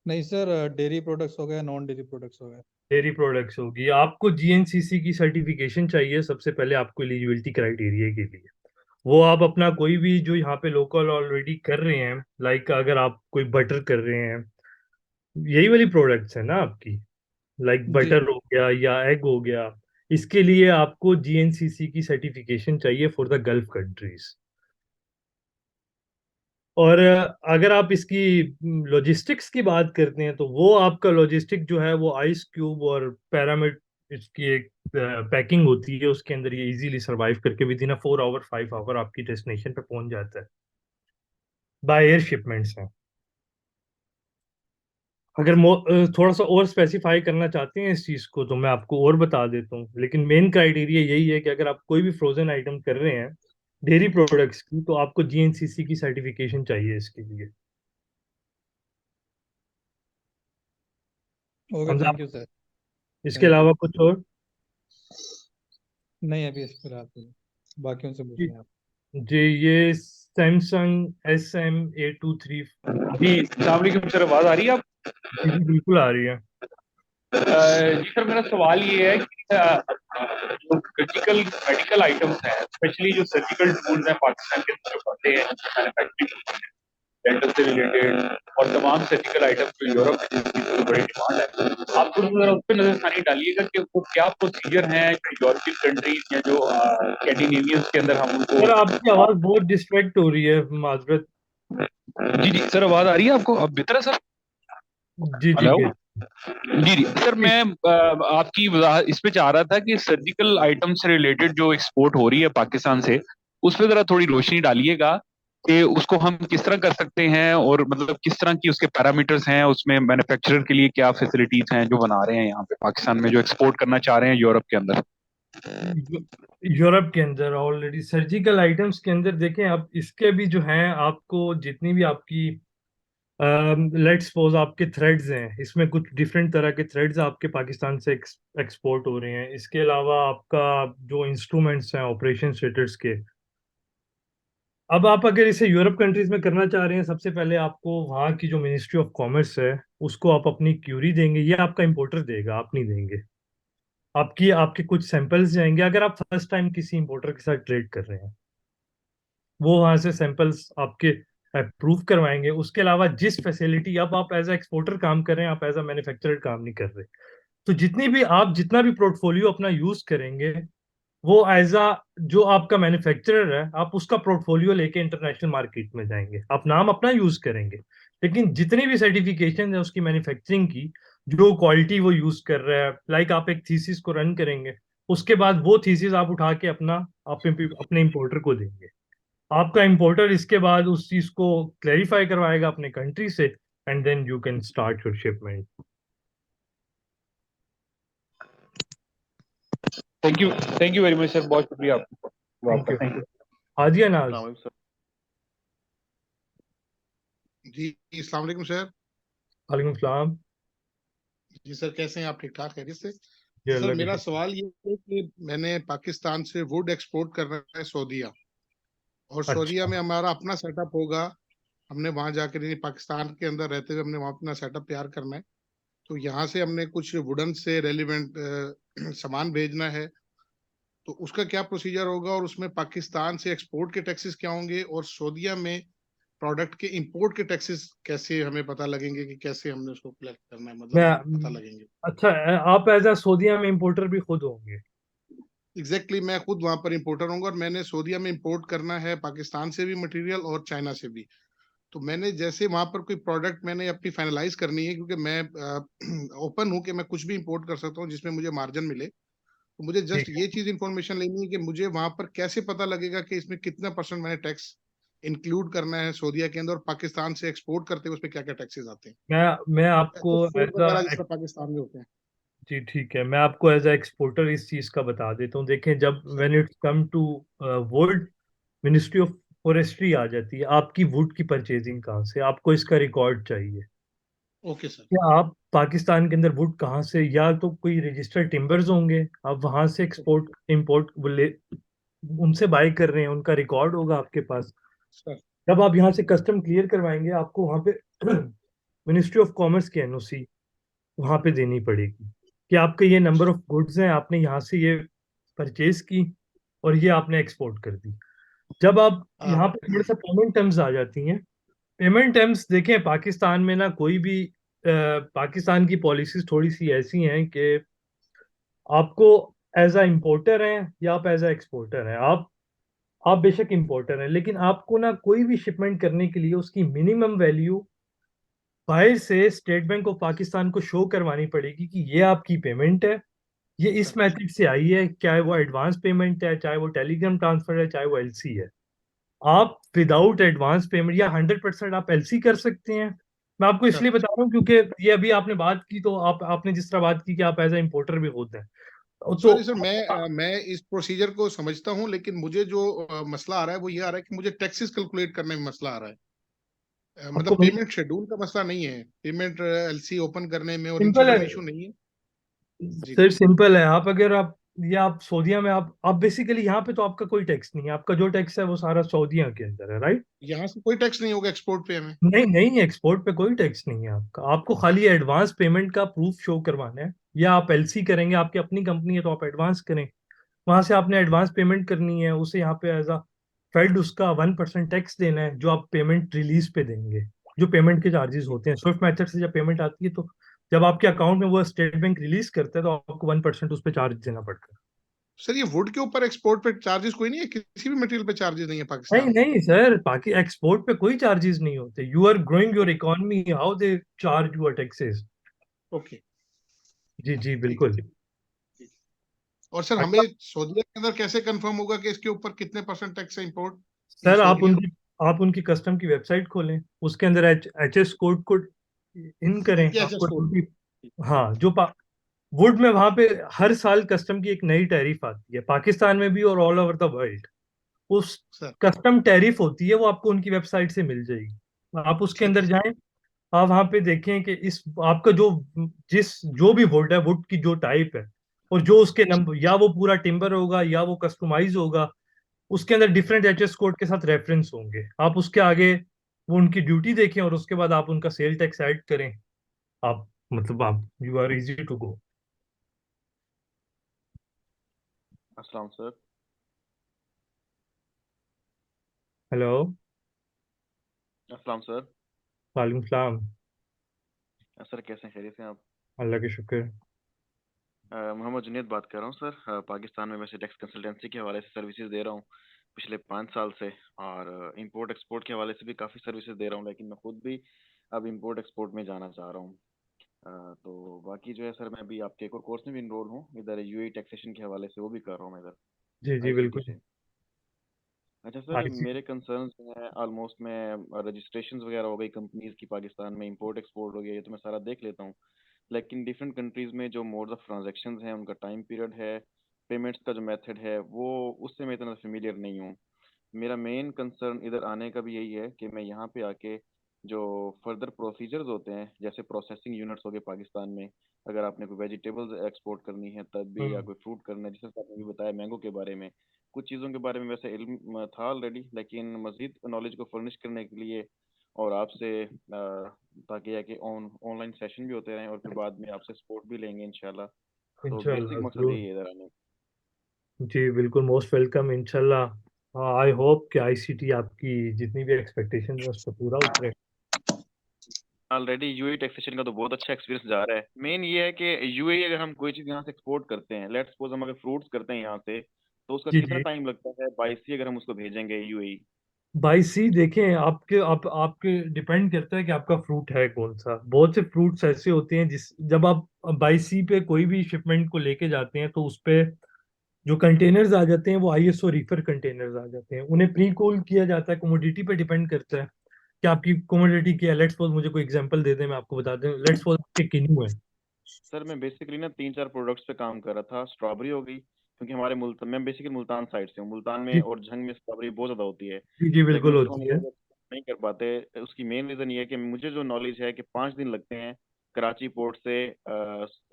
नहीं सर, डेयरी प्रोडक्ट्स हो गए, नॉन डेयरी प्रोडक्ट्स हो गए। डेयरी प्रोडक्ट्स होगी। आपको जीएनसीसी की सर्टिफिकेशन चाहिए सबसे पहले आपको एलिजिबिलिटी क्राइटेरिया के लिए। वो आप अपना कोई भी जो यहाँ पे लोकल ऑलरेडी कर रहे हैं, लाइक अगर आप कोई बटर कर रहे हैं यही वाली प्रोडक्ट्स है ना आपकी, लाइक जी बटर हो गया या एग हो गया। इसके लिए आपको जीएनसीसी की सर्टिफिकेशन चाहिए फॉर द गल्फ कंट्रीज। और अगर आप इसकी लॉजिस्टिक्स की बात करते हैं तो वो आपका लॉजिस्टिक जो है वो आइस क्यूब और पैरामिड, इसकी एक पैकिंग होती है, उसके अंदर ये इजीली सरवाइव करके within a 4 hour 5 hour आपकी डेस्टिनेशन पे पहुंच जाता है। बाय एयर शिपमेंट्स हैं। अगर थोड़ा सा और स्पेसिफाई करना चाहते हैं इस चीज़ को तो मैं आपको और बता देता हूँ, लेकिन मेन क्राइटेरिया यही है कि अगर आप कोई भी फ्रोजन आइटम कर रहे हैं डेयरी प्रोडक्ट्स की, तो आपको जीएनसीसी की सर्टिफिकेशन चाहिए इसके लिए। ओके, समझा थैंक आप? You sir. इसके थैंक यू। अलावा कुछ और? नहीं, अभी इस पर आप बाकियों से पूछ जी लें आप। जी, ये सैमसंग SM-A23। जी अस्सलाम वालेकुम सर, आवाज आ रही है आप? जी जी, बिल्कुल आ रही है। जी सर, मेरा सवाल ये है कि जो क्रिटिकल मेडिकल आइटम्स हैं, स्पेशली जो सर्जिकल टूल्स हैं पाकिस्तान के अंदर जो बनते हैं, मैन्युफैक्चरिंग डेंटल से रिलेटेड और तमाम सर्जिकल आइटम्स जो यूरोप में जिनकी तो बड़ी डिमांड है, आप थोड़ा सा उस पर नजरसानी डालिएगा कि वो क्या प्रोसीजर हैं जो यूरोपियन कंट्रीज या जो स्कैंडिनेवियंस के अंदर हम सर उनको। आपकी आवाज़ बहुत डिस्ट्रैक्ट हो रही है, माजरत। जी जी सर, आवाज आ रही है आपको? अब बेहतर है सर? जी हेलो। ठीक है। जी जी सर, मैं आपकी वजाहत इस पे चाह रहा था कि सर्जिकल आइटम से रिलेटेड जो एक्सपोर्ट हो रही है पाकिस्तान से, उस पे जरा थोड़ी रोशनी डालिएगा कि उसको हम किस तरह कर सकते हैं और मतलब किस तरह की उसके पैरामीटर्स हैं, उसमें मैन्युफैक्चरर के लिए क्या फैसिलिटीज हैं जो बना रहे हैं यहाँ पे पाकिस्तान में, जो एक्सपोर्ट करना चाह रहे हैं यूरोप के अंदर। यूरोप के अंदर ऑलरेडी सर्जिकल आइटम्स के अंदर देखें आप, इसके भी जो हैं आपको जितनी भी आपकी लेट्स सपोज आपके थ्रेड्स हैं, इसमें कुछ डिफरेंट तरह के थ्रेड्स आपके पाकिस्तान से एक्सपोर्ट हो रहे हैं। इसके अलावा आपका जो इंस्ट्रूमेंट्स हैं ऑपरेशन थिएटर्स के, अब आप अगर इसे यूरोप कंट्रीज में करना चाह रहे हैं, सबसे पहले आपको वहाँ की जो मिनिस्ट्री ऑफ कॉमर्स है उसको आप अपनी क्यूरी देंगे। ये आपका इंपोर्टर देगा, आप नहीं देंगे। आपकी आपके कुछ सैंपल्स जाएंगे अगर आप फर्स्ट टाइम किसी इंपोर्टर के साथ ट्रेड कर रहे हैं, वो वहां से सैंपल्स आपके अप्रूव करवाएंगे। उसके अलावा जिस फैसिलिटी, अब आप एज अ एक्सपोर्टर काम कर रहे हैं, आप एज अ मैन्युफैक्चरर काम नहीं कर रहे, तो जितनी भी आप जितना भी पोर्टफोलियो अपना यूज करेंगे, वो एज अ जो आपका मैन्युफैक्चरर है, आप उसका पोर्टफोलियो लेके इंटरनेशनल मार्केट में जाएंगे। आप नाम अपना यूज करेंगे, लेकिन जितनी भी सर्टिफिकेशन है उसकी मैन्युफैक्चरिंग की, जो क्वालिटी वो यूज कर रहा है, लाइक आप एक थीसिस को रन करेंगे, उसके बाद वो थीसिस आप उठा के आप अपने इंपोर्टर को देंगे। आपका इंपोर्टर इसके बाद उस चीज को क्लेरिफाई करवाएगा अपने कंट्री से, and then you can start your shipment. Thank you very much sir, बहुत शुक्रिया थैंक आपका, यू। Thank you. हादिया नाज। अस्सलाम वालेकुम सर। जी अस्सलाम वालेकुम सर। वालेकुम सलाम। जी सर, कैसे हैं आप? ठीक ठाक है जिससे जी सर अल्लाह के मेरा शुक्र। सवाल ये है कि मैंने पाकिस्तान से वुड एक्सपोर्ट करना है सऊदीया, और सऊदीया अच्छा में हमारा अपना सेटअप होगा। हमने वहां जाकर, नहीं पाकिस्तान के अंदर रहते हुए हमने वहां अपना सेटअप तैयार करना है। तो यहाँ से हमने कुछ वुडन से रेलिवेंट सामान भेजना है। तो उसका क्या प्रोसीजर होगा, और उसमें पाकिस्तान से एक्सपोर्ट के टैक्सेस क्या होंगे, और सऊदीया में प्रोडक्ट के इंपोर्ट के टैक्सेस कैसे हमें पता लगेंगे, कि कैसे हमने उसको कलेक्ट करना है, मतलब पता मैं लगेंगे। अच्छा, आप एज अ सऊदीया में इंपोर्टर भी खुद होंगे? एग्जैक्टली मैं खुद वहां पर इंपोर्टर हूँ, और मैंने सऊदीया में इंपोर्ट करना है पाकिस्तान से भी मटेरियल और चाइना से भी। तो मैंने जैसे वहां पर कोई प्रोडक्ट मैंने अपनी फाइनलाइज करनी है, क्योंकि मैं ओपन हूँ कि मैं कुछ भी इंपोर्ट कर सकता हूँ जिसमें मुझे मार्जिन मिले। तो मुझे जस्ट ठीक है। ये चीज इंफॉर्मेशन लेनी है कि मुझे वहां पर कैसे पता लगेगा कि इसमें कितना परसेंट मैंने टैक्स इंक्लूड करना है सऊदीया के अंदर, और पाकिस्तान से एक्सपोर्ट करते हुए उस पर क्या क्या टैक्सेस आते हैं, मैं आपको ऐसे फूड एज वगैरह जिस अ तरह पाकिस्तान में होते हैं। जी ठीक है, मैं आपको एज अ एक्सपोर्टर इस चीज का बता देता हूँ। देखें, जब when it's come to world, ministry of forestry आ जाती है, आपकी वुड की परचेजिंग कहाँ से, आपको इसका रिकॉर्ड चाहिए ओके सर। कि आप पाकिस्तान के अंदर वुड कहाँ से, या तो कोई रजिस्टर्ड टिम्बर्स होंगे, आप वहां से एक्सपोर्ट इंपोर्ट बोले उनसे बाय कर रहे हैं, उनका रिकॉर्ड होगा आपके पास। सर जब आप यहाँ से कस्टम क्लियर करवाएंगे, आपको वहाँ पे मिनिस्ट्री ऑफ कॉमर्स की एनओसी वहाँ पे देनी पड़ेगी कि आपके ये नंबर ऑफ गुड्स हैं, आपने यहाँ से ये परचेज की और ये आपने एक्सपोर्ट कर दी। जब आप आ, यहाँ पे थोड़े सा पेमेंट टर्म्स आ जाती हैं। पेमेंट टर्म्स देखें, पाकिस्तान में ना कोई भी पाकिस्तान की पॉलिसीज थोड़ी सी ऐसी हैं कि आपको एज अ इम्पोर्टर हैं या आप एज अ एक्सपोर्टर हैं, आप बेशक इम्पोर्टर हैं, लेकिन आपको ना कोई भी शिपमेंट करने के लिए उसकी मिनिमम वैल्यू बाहर से स्टेट बैंक ऑफ पाकिस्तान को शो करवानी पड़ेगी कि ये आपकी पेमेंट है, ये इस अच्छा। मेथड से आई है, चाहे वो एडवांस पेमेंट है, चाहे वो टेलीग्राम ट्रांसफर है, चाहे वो एलसी है। आप विदाउट एडवांस पेमेंट या 100% आप एलसी कर सकते हैं। मैं आपको इसलिए अच्छा। बता रहा हूँ क्योंकि ये अभी आपने बात की, तो आपने जिस तरह बात की कि आप एज ए इम्पोर्टर भी होते हैं, तो सॉरी सर, मैं इस प्रोसीजर को समझता हूँ, लेकिन मुझे जो मसला आ रहा है वो ये आ रहा है कि मुझे टैक्सेस कैलकुलेट करने में मसला आ रहा है। मतलब आपको पेमेंट शेड्यूल का मसला नहीं है, पेमेंट एलसी ओपन करने में और इन सिंपल चीजों है में इशू नहीं है। जी। सर, सिंपल है। आप अगर आप या आप सऊदीया में आप बेसिकली यहाँ पे तो आपका कोई टैक्स नहीं है, आपका जो टैक्स है वो सारा सऊदीया के अंदर है, राइट? यहाँ से कोई टैक्स नहीं होगा एक्सपोर्ट पे हमें? नहीं नहीं, एक्सपोर्ट पे कोई टैक्स नहीं है आपका, आपको खाली एडवांस पेमेंट का प्रूफ शो करवाना है, या आप एलसी करेंगे, आपकी अपनी कंपनी है तो आप एडवांस करें, वहां से आपने एडवांस पेमेंट करनी है, उसे यहाँ पे एज अ फेड उसका 1% टैक्स देना है, जो आप पेमेंट रिलीज पे देंगे, जो पेमेंट के चार्जेस होते हैं स्विफ्ट मेथड से जब पेमेंट आती है, तो जब आपके अकाउंट में वो स्टेट बैंक रिलीज करता है तो आपको 1% उस पर चार्ज देना पड़ता है। सर ये वुड के ऊपर एक्सपोर्ट पे चार्जेस कोई नहीं है? किसी भी मटेरियल पे चार्जेस नहीं है नहीं पाकिस्तान में? नहीं सर, बाकी एक्सपोर्ट पे कोई चार्जेस नहीं होते। You are growing your economy, how they charge your taxes? Okay. जी जी ठीक है। बिल्कुल। ठीक है। और सर हमें अच्छा सऊदीया के अंदर कैसे कंफर्म होगा कि इसके ऊपर कितने परसेंट टैक्स है इम्पोर्ट इन सर, सऊदीया? आप उनकी कस्टम की वेबसाइट खोलें, उसके अंदर एच एस कोड को इन करें, यस आपको यस कोड। 20। हाँ, वुड में वहां पे हर साल कस्टम की एक नई टैरिफ आती है, पाकिस्तान में भी और ऑल ओवर द वर्ल्ड। उस सर कस्टम टैरिफ होती है, वो आपको उनकी वेबसाइट से मिल जाएगी, आप उसके ठीक अंदर है। जाएं। आप वहां पे देखें कि इस आपका जो भी वुड है, वुड की जो टाइप है, और जो उसके नंबर, या वो पूरा टिम्बर होगा या वो कस्टमाइज होगा, उसके अंदर डिफरेंट एचएस कोड के साथ रेफरेंस होंगे। आप उसके आगे वो उनकी ड्यूटी देखें और उसके बाद आप उनका सेल टैक्स ऐड करें। आप मतलब आप you are easy to go. अस्सलाम सर। हेलो। अस्सलाम सर। वालेकुम सलाम। सर कैसे हैं, खैरियत हैं आप? अल्लाह के शुक्र। मोहम्मद जुनेद बात कर रहा हूँ सर। पाकिस्तान में वैसे टैक्स कंसल्टेंसी के हवाले से सर्विसेज दे रहा हूँ पिछले 5 साल से, और इंपोर्ट एक्सपोर्ट के हवाले से भी काफ़ी सर्विसेज दे रहा हूँ, लेकिन मैं खुद भी अब इंपोर्ट एक्सपोर्ट में जाना चाह रहा हूँ। तो बाकी जो है सर, मैं अभी आपके एक और कोर्स में भी इनरोल हूँ इधर, यूएई टैक्सेशन के हवाले से, वो भी कर रहा हूँ मैं इधर जी जी आईसीटी बिल्कुल। से। अच्छा सर, आईसी मेरे कंसर्न्स जो हैं ऑलमोस्ट, मैं रजिस्ट्रेशन वगैरह हो गई कंपनीज की पाकिस्तान में, इंपोर्ट एक्सपोर्ट हो गया, ये तो मैं सारा देख लेता हूँ, लेकिन डिफरेंट कंट्रीज में जो मोड्स ऑफ ट्रांजैक्शंस हैं, उनका टाइम पीरियड है, पेमेंट्स का जो मेथड है, वो उससे मैं इतना फेमिलियर नहीं हूँ। मेरा मेन कंसर्न इधर आने का भी यही है कि मैं यहाँ पे आके जो फर्दर प्रोसीजर्स होते हैं, जैसे प्रोसेसिंग यूनिट्स हो गए पाकिस्तान में, अगर आपने कोई वेजिटेबल्स एक्सपोर्ट करनी है तब भी, या हम्म। कोई फ्रूट करना है, जैसे आपने भी बताया मैंगो के बारे में, कुछ चीज़ों के बारे में वैसे इल्म था ऑलरेडी, लेकिन मज़ीद नॉलेज को फर्निश करने के लिए और आपसे ताकि है कि ऑनलाइन सेशन भी होते रहें और फिर बाद में आपसे सपोर्ट भी लेंगे इंशाल्लाह। तो बेसिक इंशाल्लाह मकसद जरूर। यही है इधर आने जी बिल्कुल, मोस्ट वेलकम इंशाल्लाह। आई होप कि आईसीटी आपकी जितनी भी एक्सपेक्टेशन है उस पर पूरा उतरे। का। ऑलरेडी यूएई टैक्सेशन का तो बहुत अच्छा एक्सपीरियंस जा रहा है। मेन ये है कि यूएई अगर हम कोई चीज़ यहाँ से एक्सपोर्ट करते हैं, लेट्स सपोज हम अगर फ्रूट्स करते हैं यहाँ से, तो उसका जी कितना जी। टाइम लगता है बाई सी अगर हम उसको भेजेंगे यूएई? बाई सी देखें, आपके डिपेंड करता है कि आपका फ्रूट है कौन सा। बहुत से फ्रूट्स ऐसे होते हैं जिस जब आप बाई सी पे कोई भी शिपमेंट को लेके जाते हैं, तो उस पे जो कंटेनर्स आ जाते हैं वो आईएसओ रीफर कंटेनर्स आ जाते हैं, उन्हें प्री कूल किया जाता है। कमोडिटी पे डिपेंड करता है कि आपकी कमोडिटी क्या है। लेट्स सपोज, मुझे कोई एग्जांपल दे दें, मैं आपको बता दूं। लेट्स सपोज आपके किन्नू है। सर मैं बेसिकली ना 3-4 प्रोडक्ट्स पे काम कर रहा था। स्ट्रॉबेरी हो गई, क्योंकि हमारे मुल्तान, मैं बेसिकली मुल्तान साइड से हूँ, मुल्तान में जी और झंग में स्ट्रॉबेरी बहुत ज़्यादा होती है, जी जी लेकिन बिल्कुल उसको हम होती है। लोग नहीं कर पाते। उसकी मेन रीज़न ये है कि मुझे जो नॉलेज है कि 5 दिन लगते हैं कराची पोर्ट से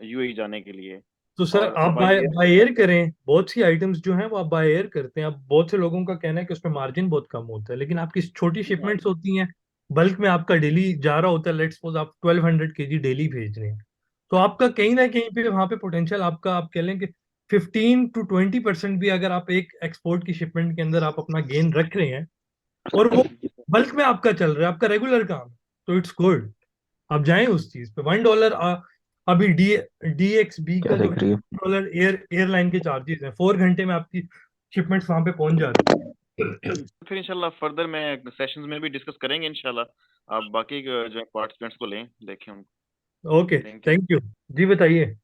यूएई जाने के लिए, तो सर, और आप by by air by air करें। बहुत सी आइटम्स जो हैं वो आप बाय एयर करते हैं। अब बहुत से लोगों का कहना है कि उसमें मार्जिन बहुत कम होता है, लेकिन आपकी छोटी शिपमेंट्स होती हैं, बल्क में आपका डेली जा रहा होता है। लेट्स सपोज आप 1200 केजी डेली भेज रहे हैं, तो आपका कहीं ना कहीं पे वहां पे पोटेंशियल आपका, आप कह लें कि 15 to 20% भी अगर आप एक एक्सपोर्ट की शिपमेंट के अंदर आप अपना गेन रख रहे हैं, और वो जी सर। बल्क में आपका चल रहा है, आपका रेगुलर काम है, तो इट्स गुड। आप जाएं उस चीज पे। $1 अभी DXB क्या का जो देख रही है? $1 एयरलाइन के चार्जेस हैं, 4 घंटे में आपकी शिपमेंट्स वहां पे पहुंच जाती है। फिर इंशाल्लाह फर्दर में सेशंस में भी डिस्कस करेंगे इंशाल्लाह। आप बाकी जो पार्टिसिपेंट्स को लें, देखें उनको। Okay, thank you. Thank you. जी बताइए।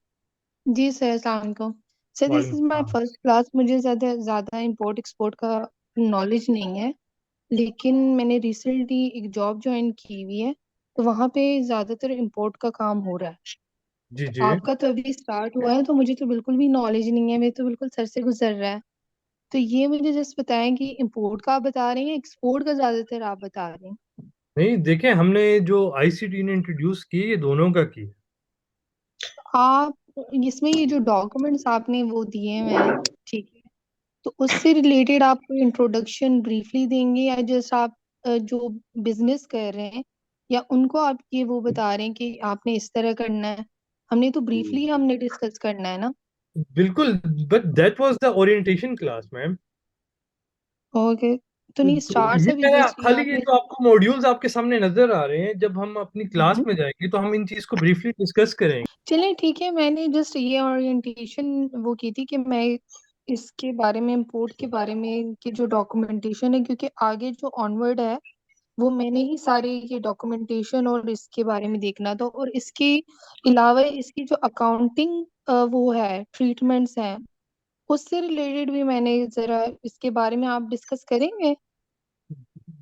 जी सर, अस्सलाम वालेकुम। सर, दिस वालेकुम इज माय सलाम। First class. मुझे ज़्यादा इंपोर्ट एक्सपोर्ट का नॉलेज नहीं है, लेकिन मैंने रिसेंटली एक जॉब ज्वाइन की हुई है, तो वहाँ पे ज़्यादातर इंपोर्ट का काम हो रहा है। जी तो जी। आपका तो अभी स्टार्ट हुआ है, तो मुझे तो बिल्कुल भी नॉलेज नहीं है, मेरे तो बिल्कुल सर से गुजर रहा है। तो ये मुझे जस्ट बताएं कि इंपोर्ट का आप बता रहे हैं, एक्सपोर्ट का ज़्यादातर आप बता रहे हैं। नहीं, देखें, हमने जो ICT ने इंट्रोड्यूस की, ये दोनों का की है। आप इसमें ये जो डॉक्यूमेंट्स आपने वो दिए हुए हैं, ठीक है, तो उससे रिलेटेड आप इंट्रोडक्शन ब्रीफली देंगे, या जस्ट आप जो बिजनेस कर रहे हैं, या उनको आप ये वो बता रहे हैं कि आपने इस तरह करना है? हमने तो ब्रीफली हमने डिस्कस करना है ना। बिल्कुल, but that was the orientation class, ma'am. Okay, तो नहीं, तो स्टार्ट ये से भी मेरा जस्ट ये खाली, ये आपने। जो आपको मॉड्यूल्स आपके सामने नजर आ रहे हैं, जब हम अपनी क्लास हम्म। में जाएंगे तो हम इन चीज को ब्रीफली डिस्कस करेंगे। चलिए ठीक है, मैंने जस्ट ये ओरिएंटेशन वो की थी कि मैं इसके बारे में, इंपोर्ट के बारे में कि जो डॉक्यूमेंटेशन है, क्योंकि आगे जो ऑनवर्ड है वो मैंने ही सारे ये डॉक्यूमेंटेशन और इसके बारे में देखना था, और इसके अलावा इसकी जो अकाउंटिंग वो है, ट्रीटमेंट्स हैं, उससे रिलेटेड भी मैंने जरा इसके बारे में आप डिस्कस करेंगे,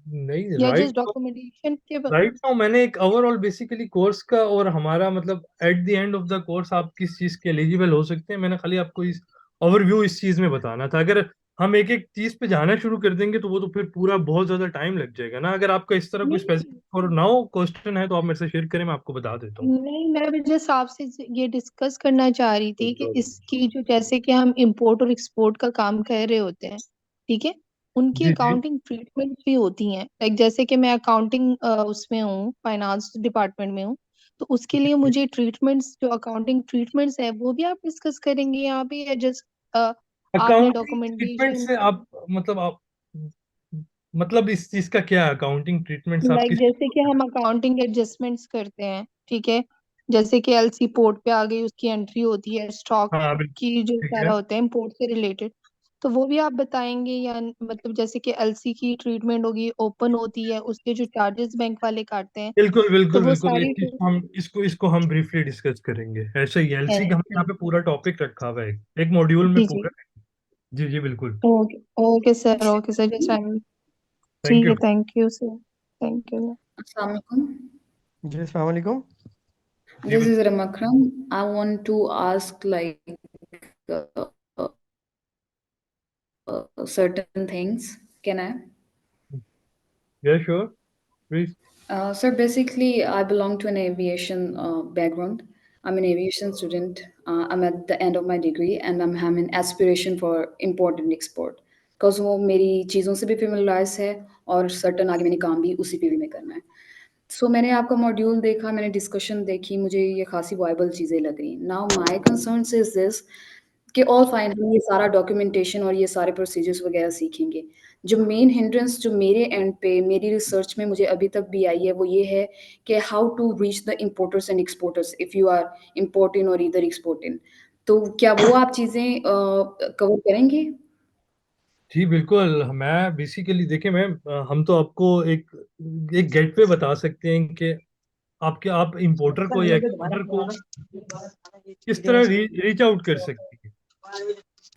नहीं, या राइट। जस्ट डॉक्यूमेंटेशन के राइट नाउ मैंने एक ओवरऑल बेसिकली कोर्स का, और हमारा मतलब at the end of the course आप किस चीज के एलिजिबल हो सकते हैं, मैंने खाली आपको इस ओवरव्यू इस चीज में बताना था। अगर हम एक एक चीज पे जाना शुरू कर देंगे तो वो तो फिर पूरा बहुत ज्यादा टाइम लग जाएगा ना। अगर आपका इस तरह कोई नहीं स्पेसिफिक और नाउ क्वेश्चन है तो आप मेरे से शेयर करें, मैं आपको बता देता हूँ। नहीं, मैं भी जस्ट आपसे ये डिस्कस करना चाह रही थी कि इसकी जो, जैसे कि हम इंपोर्ट और एक्सपोर्ट का काम कर रहे होते हैं, ठीक है, उनकी जी जी। अकाउंटिंग ट्रीटमेंट भी होती हैं। लाइक जैसे कि मैं अकाउंटिंग उसमें हूँ, फाइनेंस डिपार्टमेंट में हूँ, तो उसके लिए मुझे ट्रीटमेंट्स, जो अकाउंटिंग ट्रीटमेंट्स है, वो भी आप डिस्कस करेंगे यहाँ पे, या जस्ट आपने अकाउंटिंग ट्रीटमेंट डॉक्यूमेंटेशन? से आप मतलब आप मतलब इस चीज का क्या है? अकाउंटिंग ट्रीटमेंट्स आप लाइक किस? जैसे कि हम अकाउंटिंग एडजस्टमेंट्स करते हैं, ठीक है, जैसे कि एलसी पोर्ट पे आ गई, उसकी एंट्री होती है, स्टॉक हाँ बिल्कुल। की जो ठीक है। सारा होता है इंपोर्ट से रिलेटेड, तो वो भी आप बताएंगे? या मतलब जैसे कि एलसी की ट्रीटमेंट होगी, ओपन होती है, उसके जो चार्जेस बैंक वाले काटते हैं, बिल्कुल तो बिल्कुल वो बिल्कुल, इस सारी चीज को हम इसको हम ब्रीफली डिस्कस करेंगे। ऐसे ही एलसी का हमने यहाँ पे पूरा टॉपिक रखा हुआ है, एक मॉड्यूल में जी जी। पूरा। जी जी बिल्कुल। Okay okay sir, just I. Thank ठीक यू। है, thank you sir, thank you. Assalamu alaikum. जी अस्सलाम वालेकुम। जी This is Ramakram. I want to ask like uh, certain things. Can I? या sure, please. Sir, basically, I belong to an aviation background. I'm an aviation student. I'm at the end of my degree, and I'm having aspiration for import and export. Because वो मेरी चीज़ों से भी familiarize है, और certain आगे मैंने काम भी उसी फील्ड में करना है। सो मैंने आपका मॉड्यूल देखा, मैंने डिस्कशन देखी, मुझे ये खासी वायबल चीज़ें लग रही। Now my concern is this कि ऑल फाइन, हम ये सारा डॉक्यूमेंटेशन और ये सारे प्रोसीजर्स वगैरह सीखेंगे। जो मेन हिंड्रेंस जो मेरे एंड पे मेरी रिसर्च में मुझे अभी तक भी आई है, वो ये है कि how to reach the importers and exporters if you are importing और इधर एक्सपोर्टिंग। तो क्या वो आप चीज़ें कवर करेंगे? जी बिल्कुल। मैं बेसिकली देखिए मैम, हम तो आपको एक एक गेटवे बता सकते हैं कि आप इंपोर्टर को या एक्सपोर्टर को किस तरह रीच आउट कर सकती है।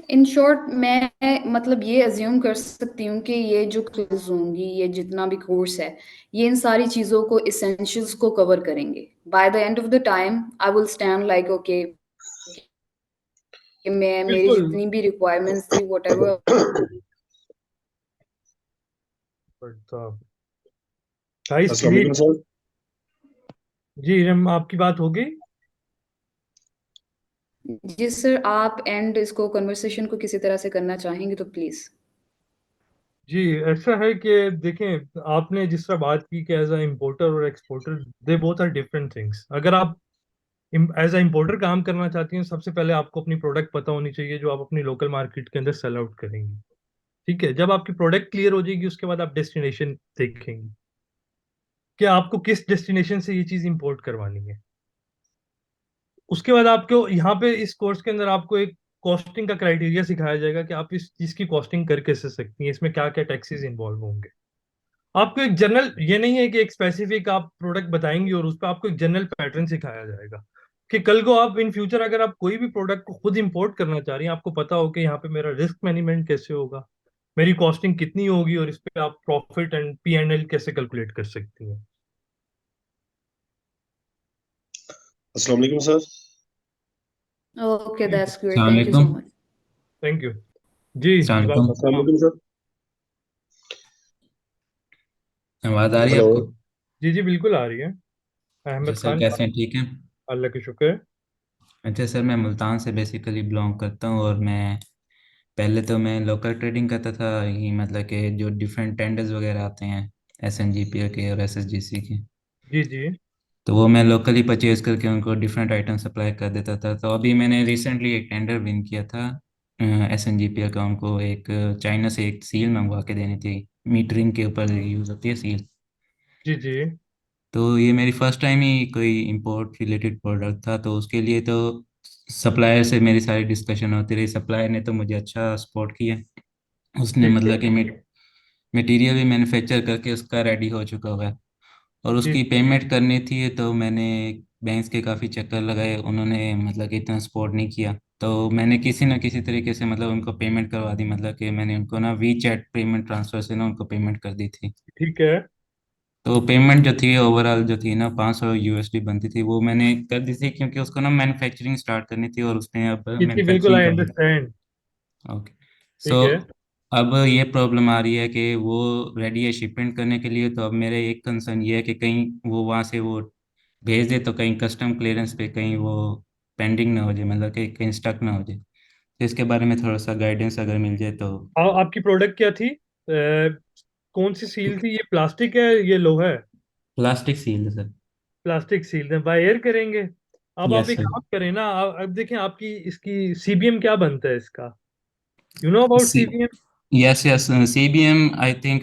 इन शॉर्ट, मैं मतलब ये अज्यूम कर सकती हूँ कि ये जो क्लास होंगी, ये जितना भी कोर्स है, ये इन सारी चीज़ों को, इसेंशियल्स को कवर करेंगे। By the end of the time I will stand like okay, कि मैं मेरी बिल्कुल। जितनी भी रिक्वायरमेंट्स थी वट एवर। नाइस, अस्सलाम ग्रेट। सर। जी हम, आपकी बात हो गई। जी सर, आप एंड इसको कन्वर्सेशन को किसी तरह से करना चाहेंगे तो प्लीज़। जी ऐसा है कि देखें, आपने जिस तरह बात की कि एज अ इम्पोर्टर और exporter, they both are different things. अगर आप एज अ इम्पोर्टर काम करना चाहती हैं, सबसे पहले आपको अपनी प्रोडक्ट पता होनी चाहिए जो आप अपनी लोकल मार्केट के अंदर सेल आउट करेंगे। ठीक है, जब आपकी प्रोडक्ट क्लियर हो जाएगी उसके बाद आप डेस्टिनेशन देखेंगे। कि आपको किस डेस्टिनेशन से ये चीज इंपोर्ट करवानी है। उसके बाद आपको यहाँ पे इस कोर्स के अंदर आपको एक कॉस्टिंग का क्राइटेरिया सिखाया जाएगा कि आप इस चीज की कॉस्टिंग कर कैसे सकती हैं, इसमें क्या क्या टैक्सेस इन्वॉल्व होंगे। आपको एक जनरल, ये नहीं है कि एक स्पेसिफिक आप प्रोडक्ट बताएंगे और उस पर आपको एक जनरल पैटर्न सिखाया जाएगा कि कल को आप इन फ्यूचर अगर आप कोई भी प्रोडक्ट को खुद इंपोर्ट करना चाह रही हैं, आपको पता हो कि यहाँ पे मेरा रिस्क मैनेजमेंट कैसे होगा, मेरी कॉस्टिंग कितनी होगी, और इस पे आप प्रॉफिट एंड P&L कैसे कैलकुलेट कर सकती हैं। अस्सलाम वालेकुम सर। Okay, that's great. अस्सलाम Thank you so वालेकुम। much. थैंक यू जी। अस्सलाम जवाब वालेकुम। अस्सलाम वालेकुम सर। आवाज आ रही है हेलो। आपको? जी जी बिल्कुल आ रही है। अच्छा अहमद सर, खान, कैसे हैं? ठीक हैं? अल्लाह के शुक्र है। अच्छा सर, मैं मुल्तान से बेसिकली बिलोंग करता हूँ, और मैं पहले तो मैं लोकल ट्रेडिंग करता था, ये मतलब कि जो डिफरेंट टेंडर्स वगैरह आते हैं SNGPL के और SSGC के, जी जी तो वो मैं लोकली परचेज करके उनको डिफरेंट आइटम सप्लाई कर देता था। तो अभी मैंने रिसेंटली एक टेंडर विन किया था SNGPL का। उनको एक चाइना से एक सील मंगवा के देनी थी, मीटरिंग के ऊपर यूज़ होती है सील। जी जी तो ये मेरी फर्स्ट टाइम ही कोई इंपोर्ट रिलेटेड प्रोडक्ट था, तो उसके लिए तो सप्लायर से मेरी सारी डिस्कशन होती रही। सप्लायर ने तो मुझे अच्छा सपोर्ट किया। उसने ठीक है। मतलब कि मटेरियल भी मैन्युफैक्चर करके उसका रेडी हो चुका हुआ है, और जी उसकी पेमेंट करनी थी। तो मैंने बैंक्स के काफ़ी चक्कर लगाए, उन्होंने मतलब कि इतना सपोर्ट नहीं किया। तो मैंने किसी ना किसी तरीके से मतलब उनको पेमेंट करवा दी, मतलब कि मैंने उनको ना WeChat पेमेंट ट्रांसफर से ना उनको पेमेंट कर दी थी। ठीक है। तो पेमेंट जो थी ओवरऑल जो थी ना $500 बनती थी, वो मैंने कर दी थी, क्योंकि उसको ना मैन्युफैक्चरिंग स्टार्ट करनी थी और उसने अब जी जी बिल्कुल, मैन्युफैक्चरिंग आई कर दी। अंडरस्टैंड। ओके। सो ठीक है। अब ये प्रॉब्लम आ रही है कि वो रेडी है शिपमेंट करने के लिए। तो अब मेरे एक कंसर्न ये है कि कहीं वो वहाँ से वो भेज दे तो कहीं कस्टम क्लियरेंस पे कहीं वो पेंडिंग ना हो जाए, मतलब कि कहीं स्टक ना हो जाए। तो इसके बारे में थोड़ा सा गाइडेंस अगर मिल जाए तो। आपकी प्रोडक्ट क्या थी? कौन सी सील थी? ये प्लास्टिक है, ये लोहा है? प्लास्टिक सील है सर। प्लास्टिक सील है, बाय एयर करेंगे। अब आप यस एक सर। काम करें ना, अब देखें आपकी इसकी CBM क्या बनता है इसका, you know about C CBM? Yes yes, CBM I think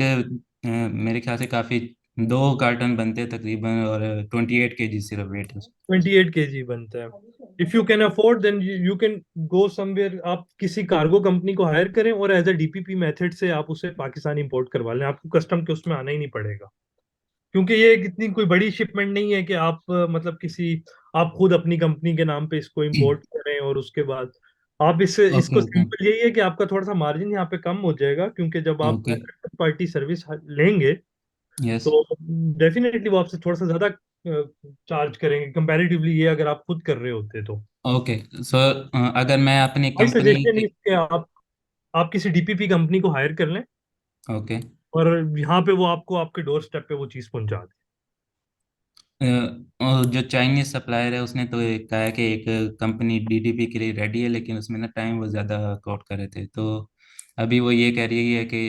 मेरे ख्याल से काफ़ी 2 कार्टन बनते हैं तकरीबन, और 28 kg सिर्फ वेट है उसका। 28 kg बनता है। If you can afford then you can go somewhere, आप किसी कार्गो कंपनी को हायर करें और एज अ DPP मेथड से आप उसे पाकिस्तान इंपोर्ट करवा लें, आपको कस्टम के उसमें आना ही नहीं पड़ेगा। क्योंकि ये इतनी कोई बड़ी शिपमेंट नहीं है कि आप मतलब किसी, आप खुद अपनी कंपनी के नाम पे इसको इंपोर्ट करें और उसके बाद आप इससे, ओके इसको ओके सिंपल यही है कि आपका थोड़ा सा मार्जिन यहाँ पे कम हो जाएगा, क्योंकि जब आप ओके। पार्टी सर्विस लेंगे यस। तो डेफिनेटली वो आपसे थोड़ा सा ज्यादा चार्ज करेंगे कंपैरेटिवली, ये अगर आप खुद कर रहे होते तो। ओके सर, अगर मैं अपनी भाई कंपनी सजेशन की। इज कि आप किसी DPP कंपनी को हायर कर लें ओके। और यहाँ पे वो आपको आपके डोर स्टेप पे वो चीज़ पहुंचा दे। और जो चाइनीज सप्लायर है उसने तो एक कहा है कि एक कंपनी DDP के लिए रेडी है, लेकिन उसमें ना टाइम वो ज़्यादा कोट कर रहे थे। तो अभी वो ये कह रही है कि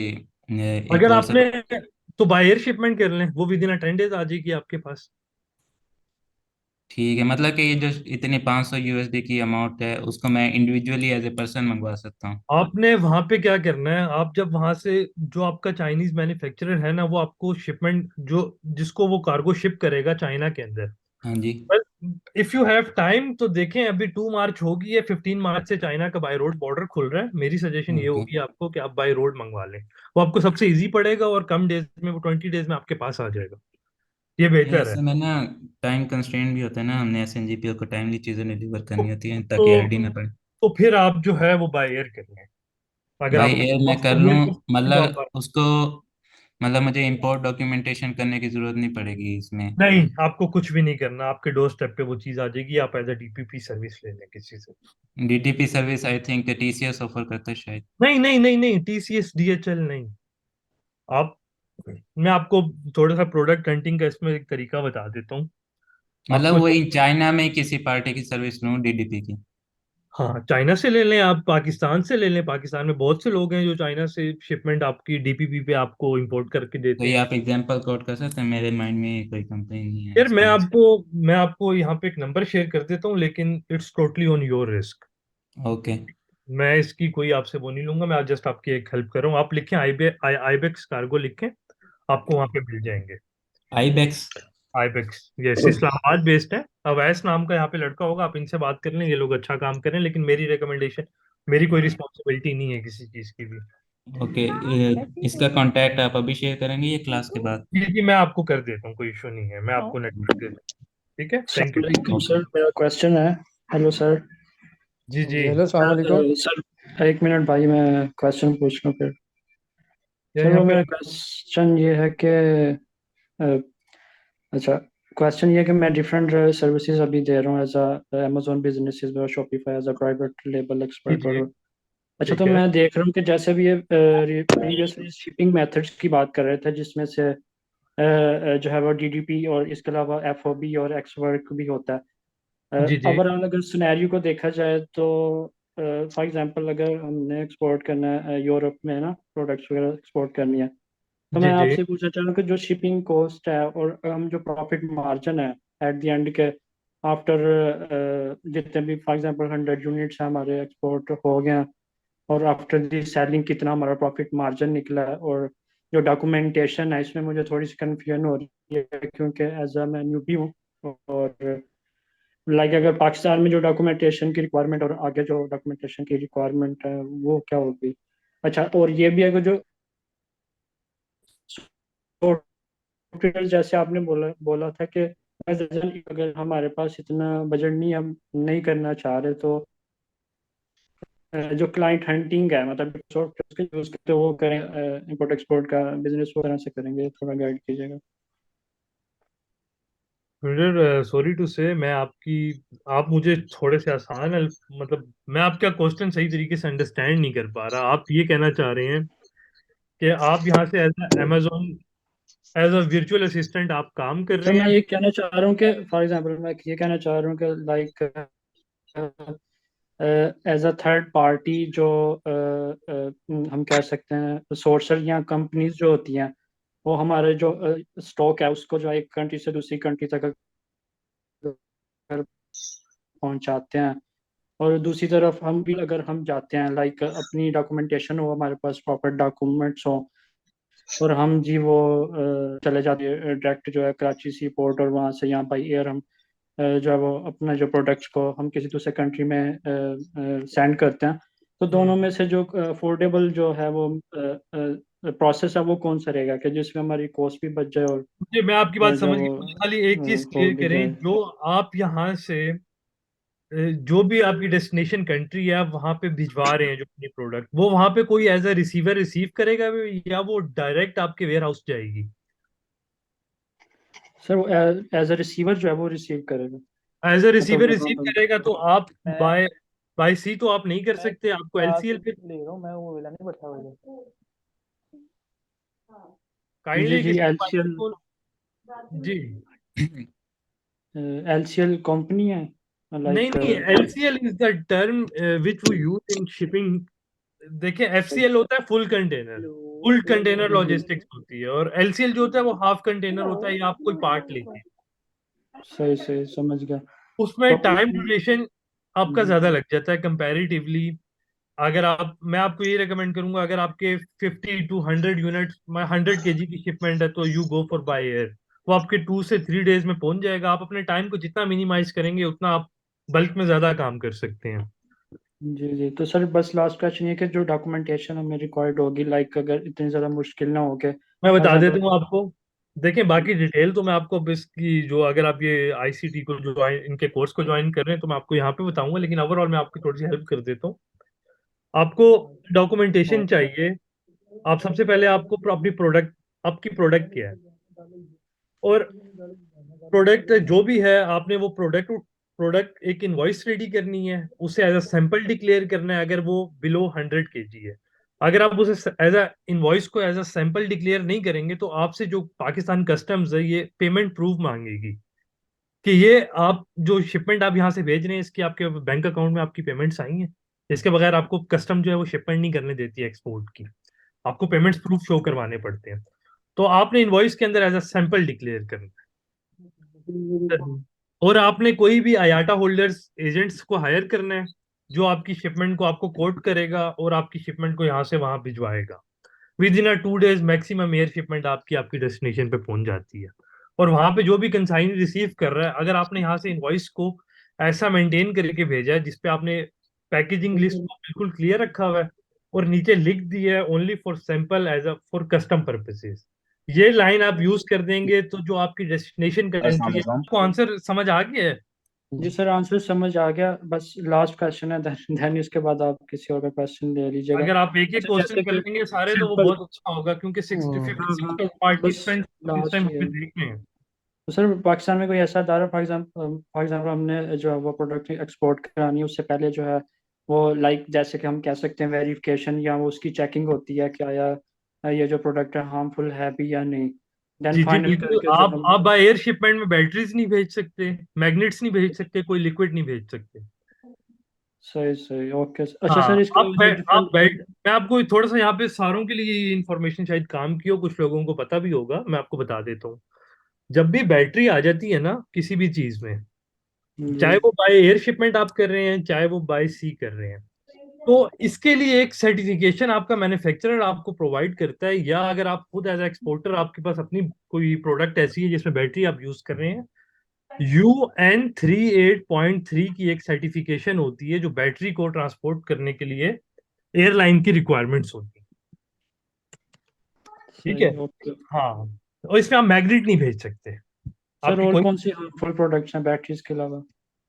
एक अगर और आपने, सब। तो बाय एयर शिपमेंट कर लें, वो विद इन 10 days आ जाएगी आपके पास। ठीक है, मतलब कि ये जो इतनी $500 की अमाउंट है उसको मैं इंडिविजुअली एज ए पर्सन मंगवा सकता हूँ? आपने वहां पे क्या करना है, आप जब वहां से, जो आपका चाइनीज मैन्युफैक्चरर है ना, वो आपको शिपमेंट, जो जिसको वो कार्गो शिप करेगा चाइना के अंदर, हाँ जी। इफ यू हैव टाइम तो देखें, अभी 2 मार्च होगी है, 15 मार्च से चाइना का बाय रोड बॉर्डर खुल रहा है। मेरी सजेशन ये ओके। होगी आपको कि आप बाय रोड मंगवा लें, वो आपको सबसे इजी पड़ेगा और कम डेज में, वो 20 days में आपके पास आ जाएगा, ये नहीं, बेहतर है। ऐसे में ना टाइम कंस्ट्रेंट भी होता है ना, हमने SNGPL को टाइमली चीज़ें डिलीवर तो, करनी होती हैं ताकि तो, आईडी ना पड़े। तो फिर आप जो है वो बाय एयर कर लें। अगर भाई आप एयर मैं कर बाय लूँ, एयर कर सकते हैं तो आप, मतलब उसको, मतलब मुझे इंपोर्ट डॉक्यूमेंटेशन करने की ज़रूरत नहीं पड़ेगी इसमें? नहीं आपको कुछ भी नहीं करना, आपके डोर स्टेप पे वो चीज आ जाएगी, आप एज अ DPP सर्विस ले लें किसी से। DTP service I think TCS offer करता है शायद। नहीं नहीं नहीं नहीं, TCS DHL नहीं। आप, मैं आपको थोड़ा सा प्रोडक्ट हंटिंग का इसमें एक तरीका बता देता हूँ मतलब आपको। वही चाइना में किसी पार्टी की सर्विस लूँ DDP की? हाँ, चाइना से ले लें, आप पाकिस्तान से ले लें, पाकिस्तान में बहुत से लोग हैं जो चाइना से शिपमेंट आपकी DPP पे आपको इंपोर्ट करके देते कोई हैं। आप एग्जांपल कोट कर सकते हैं? मेरे माइंड में कोई कंपनी नहीं है यार इसकी वजह से। मैं आपको यहाँ पे एक नंबर शेयर कर देता हूँ, लेकिन it's totally on your risk. Okay. मैं इसकी कोई आपसे वो नहीं लूंगा, मैं आज जस्ट आपकी एक हेल्प कर रहा हूँ। आप लिखें आईबेक्स कार्गो लिखें, आपको वहां पे मिल जाएंगे। Ibex. Ibex, yes, Islamabad based है। अवैस नाम का यहाँ पे लड़का होगा, आप इनसे बात कर लें, ये लोग अच्छा काम करें, लेकिन मेरी रिकमेंडेशन, मेरी कोई रिस्पॉन्सिबिलिटी नहीं है किसी चीज़ की भी। ओके, इसका कांटेक्ट आप अभी शेयर करेंगे ये क्लास के बाद? जी मैं आपको कर देता हूँ, कोई इशू नहीं है, मैं आपको नेटवर्क दे दूँ। ठीक है, थैंक यू। सलामकुम सर, मेरा क्वेश्चन है। Hello sir. जी जी जी हेलो, सलाम वालेकुम। सर एक मिनट भाई, मैं क्वेश्चन पूछ लूँ फिर। सर यहाँ वो पे मेरा क्वेश्चन ये है कि अच्छा, क्वेश्चन ये है कि मैं डिफरेंट सर्विसेज अभी दे रहा हूँ एज अमेजोन बिजनेसेस और Shopify as a private label जी एक्सपर्ट। जी और अच्छा, तो ठीक है। मैं देख रहा हूँ कि जैसे भी ये प्रीवियसली शिपिंग मेथड्स की बात कर रहे थे, जिसमें से जो है वो डीडीपी और इसके अलावा एफओबी और एक्स वर्क भी होता है। जी जी ओवरऑल अगर सिनेरियो को देखा जाए तो फॉर एग्जांपल अगर हमने एक्सपोर्ट करना है यूरोप में ना, प्रोडक्ट्स वगैरह एक्सपोर्ट करनी है, तो मैं जी जी आपसे पूछना चाह रहा हूँ कि जो शिपिंग कॉस्ट है और हम जो प्रॉफिट मार्जिन है एट द एंड के आफ्टर जितने भी फॉर एग्जांपल 100 यूनिट्स हमारे एक्सपोर्ट हो गए हैं, और आफ्टर दी सेलिंग कितना हमारा प्रॉफिट मार्जिन निकला है, और जो डॉक्यूमेंटेशन है इसमें मुझे थोड़ी सी कन्फ्यूजन हो रही है, क्योंकि एज अ मैं न्यूबी हूँ। और लाइक अगर पाकिस्तान में जो डॉक्यूमेंटेशन की रिक्वायरमेंट और आगे जो डॉक्यूमेंटेशन की रिक्वायरमेंट है वो क्या होगी। अच्छा, और ये भी है कि जो सॉफ्टवेयर जैसे आपने बोला बोला था कि अगर हमारे पास इतना बजट नहीं, हम नहीं करना चाह रहे, तो जो क्लाइंट हंटिंग है, मतलब सॉफ्टवेयर के यूज करते वो करें, इंपोर्ट एक्सपोर्ट का बिजनेस वो तरह से करेंगे, थोड़ा गाइड कीजिएगा। ब्रदर, सॉरी टू से, मैं आपकी, आप मुझे थोड़े से आसान मतलब मैं आपका क्वेश्चन सही तरीके से अंडरस्टैंड नहीं कर पा रहा। आप ये कहना चाह रहे हैं कि आप यहाँ से as Amazon, as a virtual assistant आप काम कर सर रहे मैं हैं? ये कहना चाह रहा हूँ कि फॉर एग्जांपल मैं ये कहना चाह रहा हूँ कि like as a third party जो हम कह सकते हैं सोर्सर या कंपनीज जो होती हैं, वो हमारे जो स्टॉक है उसको जो एक कंट्री से दूसरी कंट्री तक अगर पहुंचाते हैं, और दूसरी तरफ हम भी अगर हम जाते हैं, लाइक अपनी डॉक्यूमेंटेशन हो, हमारे पास प्रॉपर डॉक्यूमेंट्स हो, और हम जी वो चले जाते हैं डायरेक्ट जो है कराची सी पोर्ट, और वहाँ से यहाँ बाई एयर हम जो है वो अपना जो प्रोडक्ट्स को हम किसी दूसरे कंट्री में सेंड करते हैं, तो दोनों में से जो अफोर्डेबल जो है वो प्रोसेस है वो कौन सा रहेगा, कि जिसमें हमारी कॉस्ट भी बच जाए और मुझे, मैं आपकी बात जो है समझ गया, मुझे खाली एक चीज वो हो क्लियर भी करें, जाए। जो आप यहाँ से जो भी आपकी डेस्टिनेशन कंट्री है आप वहां पे भिजवा रहे हैं जो अपनी प्रोडक्ट, वो वहां पे कोई एज अ रिसीवर रिसीव करेगा या वो डायरेक्ट आपके वेयर हाउस जाएगी? सर वो एज अ रिसीवर जो है वो रिसीव करेगा। एज अ रिसीवर रिसीव मतलब करेगा तो आप बाय बाय सी तो आप नहीं कर सकते, आपको एलसीएल पे जी काइंडली जी, किसी पायलट एलसीएल, को। जी एलसीएल कंपनी है नहीं लाइक। नहीं, LCL is the term which we use in shipping. देखिए, एफसीएल होता है full container, full container logistics होती है, और एलसीएल जो होता है वो हाफ कंटेनर होता है, या आप कोई पार्ट लेके, सही सही समझ गया। उसमें तो टाइम ड्यूरेशन आपका ज्यादा लग जाता है कंपैरेटिवली। अगर आप, मैं आपको ये रेकमेंड करूंगा, अगर आपके 50 to 100 यूनिट, 100 kg की शिपमेंट है, तो you go for by air. वो आपके 2 से 3 डेज में पहुंच जाएगा। आप अपने टाइम को जितना मिनिमाइज करेंगे उतना आप बल्क में ज्यादा काम कर सकते हैं। जी जी, तो सर बस लास्ट क्वेश्चन ये कि जो डॉक्यूमेंटेशन हमें रिक्वायर्ड होगी, लाइक अगर इतनी ज़्यादा मुश्किल ना हो के मैं फॉर बता देता एग्जांपल। हूँ आपको। देखिए, बाकी डिटेल तो मैं आपको अब इसकी, जो अगर आप ये आईसीटी को जो इनके कोर्स को ज्वाइन कर रहे हैं तो मैं आपको यहाँ पे बताऊंगा, लेकिन ओवरऑल मैं आपकी थोड़ी सी हेल्प कर देता हूँ। आपको डॉक्यूमेंटेशन चाहिए। आप सबसे पहले आपको अपनी प्रोडक्ट, आपकी प्रोडक्ट क्या है, और प्रोडक्ट जो भी है आपने वो प्रोडक्ट प्रोडक्ट एक इनवॉइस रेडी करनी है, उसे एज अ सैंपल डिक्लेयर करना है अगर वो बिलो 100 kg है। अगर आप उसे एज अ इनवॉइस को एज अ सैंपल डिक्लेयर नहीं करेंगे तो आपसे जो पाकिस्तान कस्टम्स है ये पेमेंट प्रूफ मांगेगी कि ये आप जो शिपमेंट आप यहाँ से भेज रहे हैं इसकी आपके बैंक अकाउंट में आपकी पेमेंट्स आई हैं। इसके बगैर आपको कस्टम जो है वो शिपमेंट नहीं करने देती है एक्सपोर्ट की। आपको पेमेंट्स प्रूफ शो करवाने पड़ते हैं। तो आपने इनवॉइस के अंदर एज अ सैंपल डिक्लेयर करना है, और आपने कोई भी आयाटा होल्डर्स एजेंट्स को हायर करना है जो आपकी शिपमेंट को आपको कोट करेगा और आपकी शिपमेंट को यहाँ से वहां भिजवाएगा। Within a 2 days maximum air shipment आपकी आपकी डेस्टिनेशन पे पहुंच जाती है। और वहां पे जो भी कंसाइनी रिसीव कर रहा है, अगर आपने यहाँ से इनवॉइस को ऐसा मेंटेन करके भेजा है जिसपे आपने पैकेजिंग लिस्ट को बिल्कुल क्लियर रखा हुआ है और नीचे लिख दिया है only for sample as a for custom purposes, ये लाइन आप यूज कर देंगे तो जो आपकी डेस्टिनेशन कंट्री है, आपको आंसर समझ आ गया है? जी सर, आंसर समझ आ गया, बस लास्ट क्वेश्चन है, देन उसके बाद आप किसी और का क्वेश्चन ले लीजिएगा। अगर आप एक एक अच्छा, क्वेश्चन जैसे कर कि लेंगे सारे तो वो सिंपल, बहुत अच्छा होगा, क्योंकि 56 हाँ, बस पार्टिसिपेंट इस टाइम लास्ट हमें देख रहे हैं। तो सर पाकिस्तान में कोई ऐसा अदारा, फॉर एग्जाम्पल हमने जो है वो प्रोडक्ट एक्सपोर्ट करानी है, उससे पहले जो है वो जैसे कि हम कह सकते हैं वेरिफिकेशन या वो उसकी चेकिंग होती है कि आया ये जो प्रोडक्ट है हार्मफुल है भी या नहीं, देन जी जी फाइनल बिल्कुल। करके जो आप बाय एयर शिपमेंट में बैटरीज नहीं भेज सकते, मैग्नेट्स नहीं भेज सकते, कोई लिक्विड नहीं भेज सकते। सही सही, ओके। अच्छा हाँ, सर, इसके जो डिफरेंट, मैं आपको थोड़ा सा यहाँ पे सारों के लिए ये इन्फॉर्मेशन शायद काम की हो, कुछ लोगों को पता भी होगा, मैं आपको बता देता हूँ। जब भी बैटरी आ जाती है ना किसी भी चीज में, चाहे वो बाय एयर शिपमेंट आप कर रहे हैं चाहे वो बाय सी कर रहे हैं, तो इसके लिए एक सर्टिफिकेशन आपका मैन्युफैक्चरर आपको प्रोवाइड करता है, या अगर आप खुद एज एक्सपोर्टर आपके पास अपनी कोई प्रोडक्ट ऐसी है जिसमें बैटरी आप यूज कर रहे हैं, UN38.3 की एक सर्टिफिकेशन होती है जो बैटरी को ट्रांसपोर्ट करने के लिए एयरलाइन की रिक्वायरमेंट्स होती है। ठीक है, हाँ, और इसमें आप मैग्नेट नहीं भेज सकते। सर आपकी और कोई कौन सी हार्मफुल प्रोडक्ट्स हैं बैटरीज के अलावा?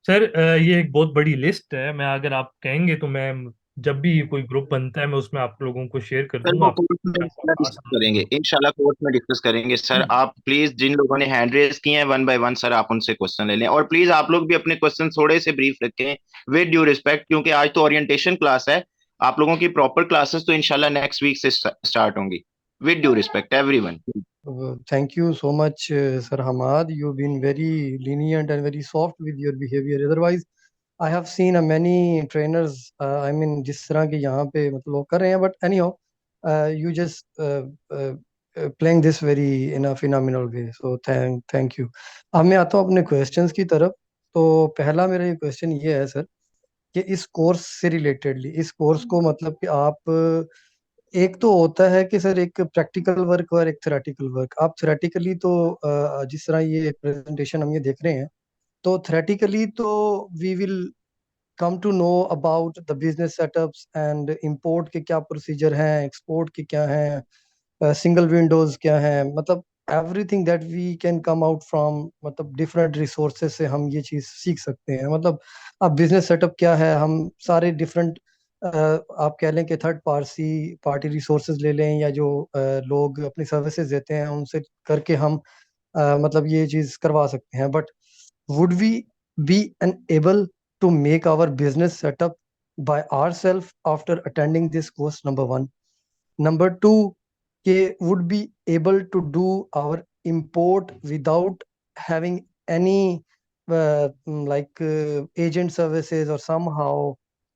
सर ये एक बहुत बड़ी लिस्ट है, मैं अगर आप कहेंगे तो मैं जब भी कोई ग्रुप बनता है मैं उसमें आप लोगों को शेयर कर सर दूंगा। वो आप कोर्स में इंशाल्लाह डिस्कस करेंगे, इंशाल्लाह कोर्स में डिस्कस करेंगे सर। आप प्लीज जिन लोगों ने हैंड रेज किए हैं वन बाय वन सर आप उनसे क्वेश्चन ले लें, और प्लीज आप लोग भी अपने क्वेश्चन थोड़े से ब्रीफ रखें विद ड्यू रिस्पेक्ट, क्योंकि आज तो ओरिएंटेशन क्लास है, आप लोगों की प्रॉपर क्लासेस तो इंशाल्लाह नेक्स्ट वीक से स्टार्ट होंगी। With due respect everyone. Thank you so much, Sir Hamad. You've been very lenient and very soft with your behavior. Otherwise, I have seen many trainers. I mean, जिस तरह के यहाँ पे मतलब लोग कर रहे हैं, but anyhow, you just playing this very in a phenomenal way. So thank you. अब मैं आता हूँ अपने questions की तरफ। तो पहला मेरा ये question ये है सर कि इस कोर्स से रिलेटेडली, इस कोर्स को मतलब कि आप एक तो होता है कि सर एक प्रैक्टिकल वर्क और एक थ्योरेटिकल वर्क। आप थ्योरेटिकली तो जिस तरह ये प्रेजेंटेशन हम ये देख रहे हैं, तो थ्योरेटिकली तो we will come to know about the business setups and import के क्या प्रोसीजर हैं, एक्सपोर्ट के क्या हैं, सिंगल विंडोज क्या हैं, मतलब everything that we can come out from, मतलब डिफरेंट रिसोर्सेज से हम ये चीज सीख सकते हैं। मतलब अब बिजनेस सेटअप क्या है, हम सारे डिफरेंट आप कह लें कि थर्ड पार्टी रिसोर्सेज ले लें, या जो लोग अपनी सर्विसेज देते हैं उनसे करके हम मतलब ये चीज करवा सकते हैं। But would we be unable to make our business setup by ourselves after attending this course? Number one. Number two, would be able to do our import without having any agent services or somehow,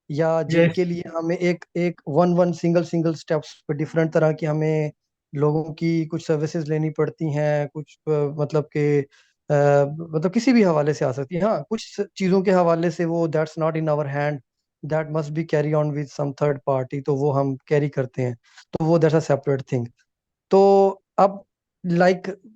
या जिनके लिए हमें एक एक one single steps पे different तरह की हमें लोगों की कुछ सर्विसेज लेनी पड़ती हैं, कुछ मतलब के मतलब किसी भी हवाले से आ सकती है। हाँ, कुछ चीज़ों के हवाले से वो that's not in our hand, that must be carry on with some third party, तो वो हम कैरी करते हैं, तो वो दैट्स अ सेपरेट थिंग। तो अब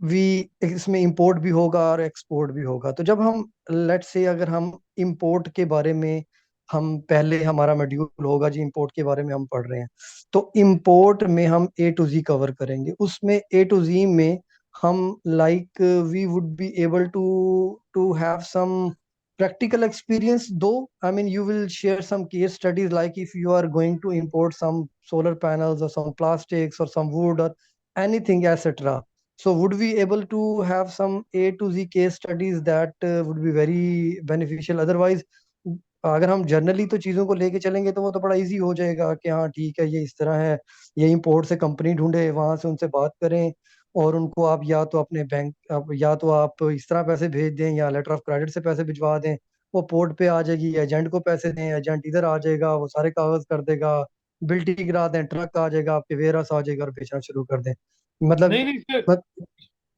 वी इसमें इंपोर्ट भी होगा और एक्सपोर्ट भी होगा। तो जब हम लेट्स से अगर हम इंपोर्ट के बारे में, हम पहले हमारा मॉड्यूल होगा जी इंपोर्ट के बारे में हम पढ़ रहे हैं, तो इंपोर्ट में हम A to Z कवर करेंगे। उसमें A to Z में हम we would be able to have some practical experience, though I mean you will share some case studies, like if you are going to import some solar panels or some plastics or some wood or anything, etc. So would we able to have some A to Z case studies that would be very beneficial? Otherwise, अगर हम generally तो चीज़ों को लेके चलेंगे तो वो तो बड़ा इजी हो जाएगा कि हाँ ठीक है ये इस तरह है, ये इंपोर्ट से कंपनी ढूंढे, वहां से उनसे बात करें और उनको आप या तो अपने बैंक या तो आप इस तरह पैसे भेज दें या लेटर ऑफ क्रेडिट से पैसे भिजवा दें, वो पोर्ट पे आ जाएगी, एजेंट को पैसे दें, एजेंट इधर आ जाएगा, वो सारे कागज कर देगा, बिल टी गिरा दें, ट्रक आ जाएगा, आपके वेयर हाउस आ जाएगा और बेचना शुरू कर दें। मतलब नहीं सर,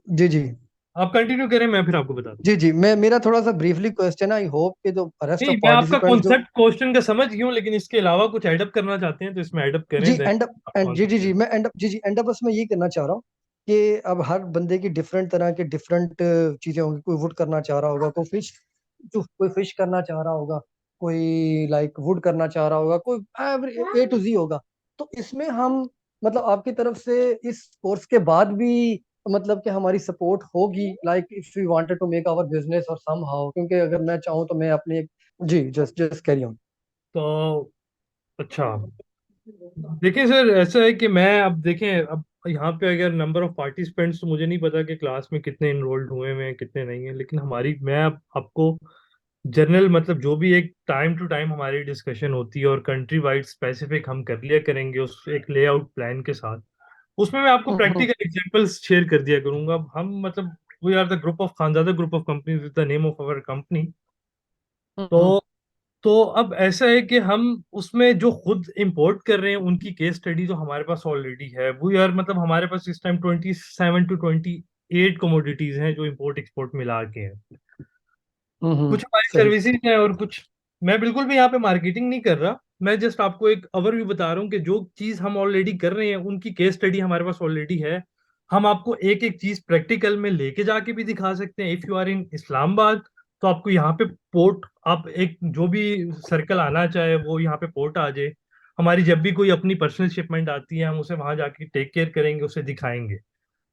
जी जी आप कंटिन्यू करें, मैं फिर आपको बता दूं। जी जी, मैं मेरा थोड़ा सा ब्रीफली क्वेश्चन, आई होप कि जो रेस्ट नहीं, ऑफ मैं आपका पार्टिसिपेंट्स जो कॉन्सेप्ट क्वेश्चन का समझ गया हूं, लेकिन इसके अलावा कुछ एडअप करना चाहते हैं तो इसमें एडअप करें। जी एंड जी जी जी मैं एंड जी जी एंड बस मैं ये करना चाह रहा हूँ कि अब हर बंदे की डिफरेंट तरह के डिफरेंट चीजें होंगी। कोई वुड करना चाह रहा होगा, कोई फिश करना चाह रहा होगा, कोई लाइक वुड करना चाह रहा होगा, कोई ए टू जी होगा। तो इसमें हम मतलब आपकी तरफ से इस कोर्स के बाद भी मतलब कि हमारी सपोर्ट होगी, like if we wanted to make our business और सम हाउ, क्योंकि अगर मैं चाहूँ तो मैं अपनी जी जस्ट जस्ट कैरी ऑन। तो अच्छा, देखिए सर, ऐसा है कि मैं अब देखें, अब यहाँ पे अगर नंबर ऑफ पार्टिसिपेंट्स, तो मुझे नहीं पता कि क्लास में कितने इनरोल्ड हुए हैं कितने नहीं है, लेकिन हमारी मैं अब आपको जनरल मतलब जो भी एक टाइम टू टाइम हमारी डिस्कशन होती है और कंट्री वाइड स्पेसिफिक हम कर लिया करेंगे उस एक लेआउट प्लान के साथ, उसमें मैं आपको प्रैक्टिकल एग्जांपल्स शेयर कर दिया करूंगा। अब हम मतलब we are the group of Khanzada group of companies with the name of our company. तो अब ऐसा है कि हम उसमें जो खुद इंपोर्ट कर रहे हैं उनकी केस स्टडी तो हमारे पास ऑलरेडी है। वो यार मतलब हमारे पास इस टाइम 27 to 28 कमोडिटीज हैं जो इंपोर्ट एक्सपोर्ट मिला के हैं। कुछ हमारी सही। सर्विसेज हैं और कुछ, मैं बिल्कुल भी यहाँ पे मार्केटिंग नहीं कर रहा, मैं जस्ट आपको एक ओवरव्यू बता रहा हूँ कि जो चीज हम ऑलरेडी कर रहे हैं उनकी केस स्टडी हमारे पास ऑलरेडी है। हम आपको एक एक चीज प्रैक्टिकल में लेके जाके भी दिखा सकते हैं। If you are in Islamabad तो आपको यहाँ पे पोर्ट, आप एक जो भी सर्कल आना चाहे वो यहाँ पे पोर्ट आ जाए। हमारी जब भी कोई अपनी पर्सनल शिपमेंट आती है हम उसे वहां जाके टेक केयर करेंगे, उसे दिखाएंगे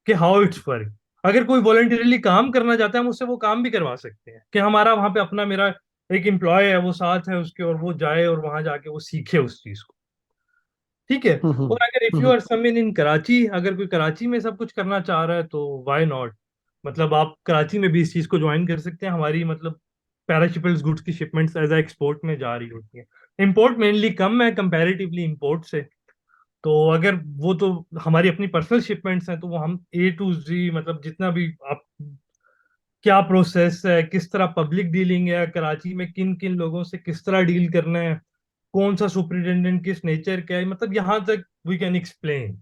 कि हाउ इट्स वर्क। अगर कोई वॉलंटरीली काम करना चाहता है हम उससे वो काम भी करवा सकते हैं कि हमारा वहां पे अपना मेरा एक एम्प्लॉय है वो साथ है उसके, और वो जाए और वहां जाके वो सीखे उस चीज को। ठीक है। और अगर if you are someone in Karachi, अगर कोई कराची में सब कुछ करना चाह रहा है तो व्हाई नॉट, मतलब आप कराची में भी इस चीज को ज्वाइन कर सकते हैं। हमारी मतलब पैराशिपल्स गुड्स की शिपमेंट्स एज एक्सपोर्ट में जा रही होती हैं। इंपोर्ट मेनली कम है कंपैरेटिवली इंपोर्ट से। तो अगर वो तो हमारी अपनी पर्सनल शिपमेंट्स हैं तो वो हम ए टू जी मतलब जितना भी आप, क्या प्रोसेस है, किस तरह पब्लिक डीलिंग है, कराची में किन किन लोगों से किस तरह डील करना है, कौन सा सुपरिटेंडेंट किस नेचर का है, मतलब यहाँ तक वी कैन एक्सप्लेन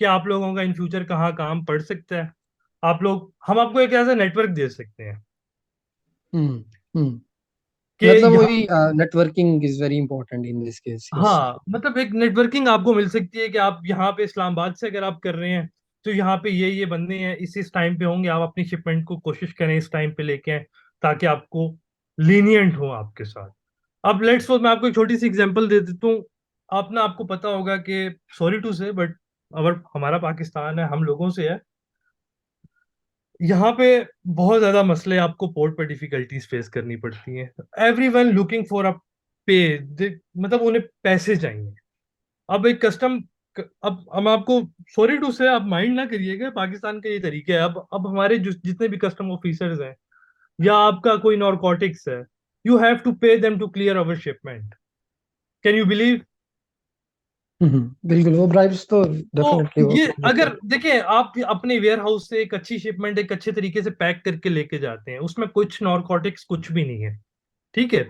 कि आप लोगों का इन फ्यूचर कहाँ काम पड़ सकता है। आप लोग, हम आपको एक ऐसा नेटवर्क दे सकते हैं हम्म हम्म कि मतलब यहाँ, वही networking is very important in this case, yes. हाँ मतलब एक नेटवर्किंग आपको मिल सकती है कि आप यहाँ पे इस्लामाबाद से अगर आप कर रहे हैं तो यहाँ पे ये बंदे हैं इस टाइम पे होंगे, आप अपनी शिपमेंट को कोशिश करें इस टाइम पे लेके आएं ताकि आपको लीनियंट हो आपके साथ। अब लेट्स सपोज मैं आपको एक छोटी सी एग्जांपल दे देता हूँ। आप ना, आपको पता होगा कि सॉरी टू से बट अगर हमारा पाकिस्तान है, हम लोगों से है, यहाँ पे बहुत ज्यादा मसले आपको पोर्ट पर डिफिकल्टीज फेस करनी पड़ती हैं। एवरीवन लुकिंग फॉर अ पे, मतलब उन्हें पैसे चाहिए। अब एक कस्टम, अब हम आपको, सॉरी टू से आप माइंड ना करिएगा, पाकिस्तान का ये तरीका है। अब हमारे जो जितने भी कस्टम ऑफिसर्स हैं या आपका कोई नॉर्कोटिक्स है, you have to pay them to clear our shipment. Can you believe? बिल्कुल, वो ब्राइब्स तो तो डेफिनेटली वो ये तो अगर होते देखिए, आप अपने वेयर हाउस से एक अच्छी शिपमेंट एक अच्छे तरीके से पैक करके लेके जाते हैं, उसमें कुछ नॉर्कोटिक्स कुछ भी नहीं है, ठीक है।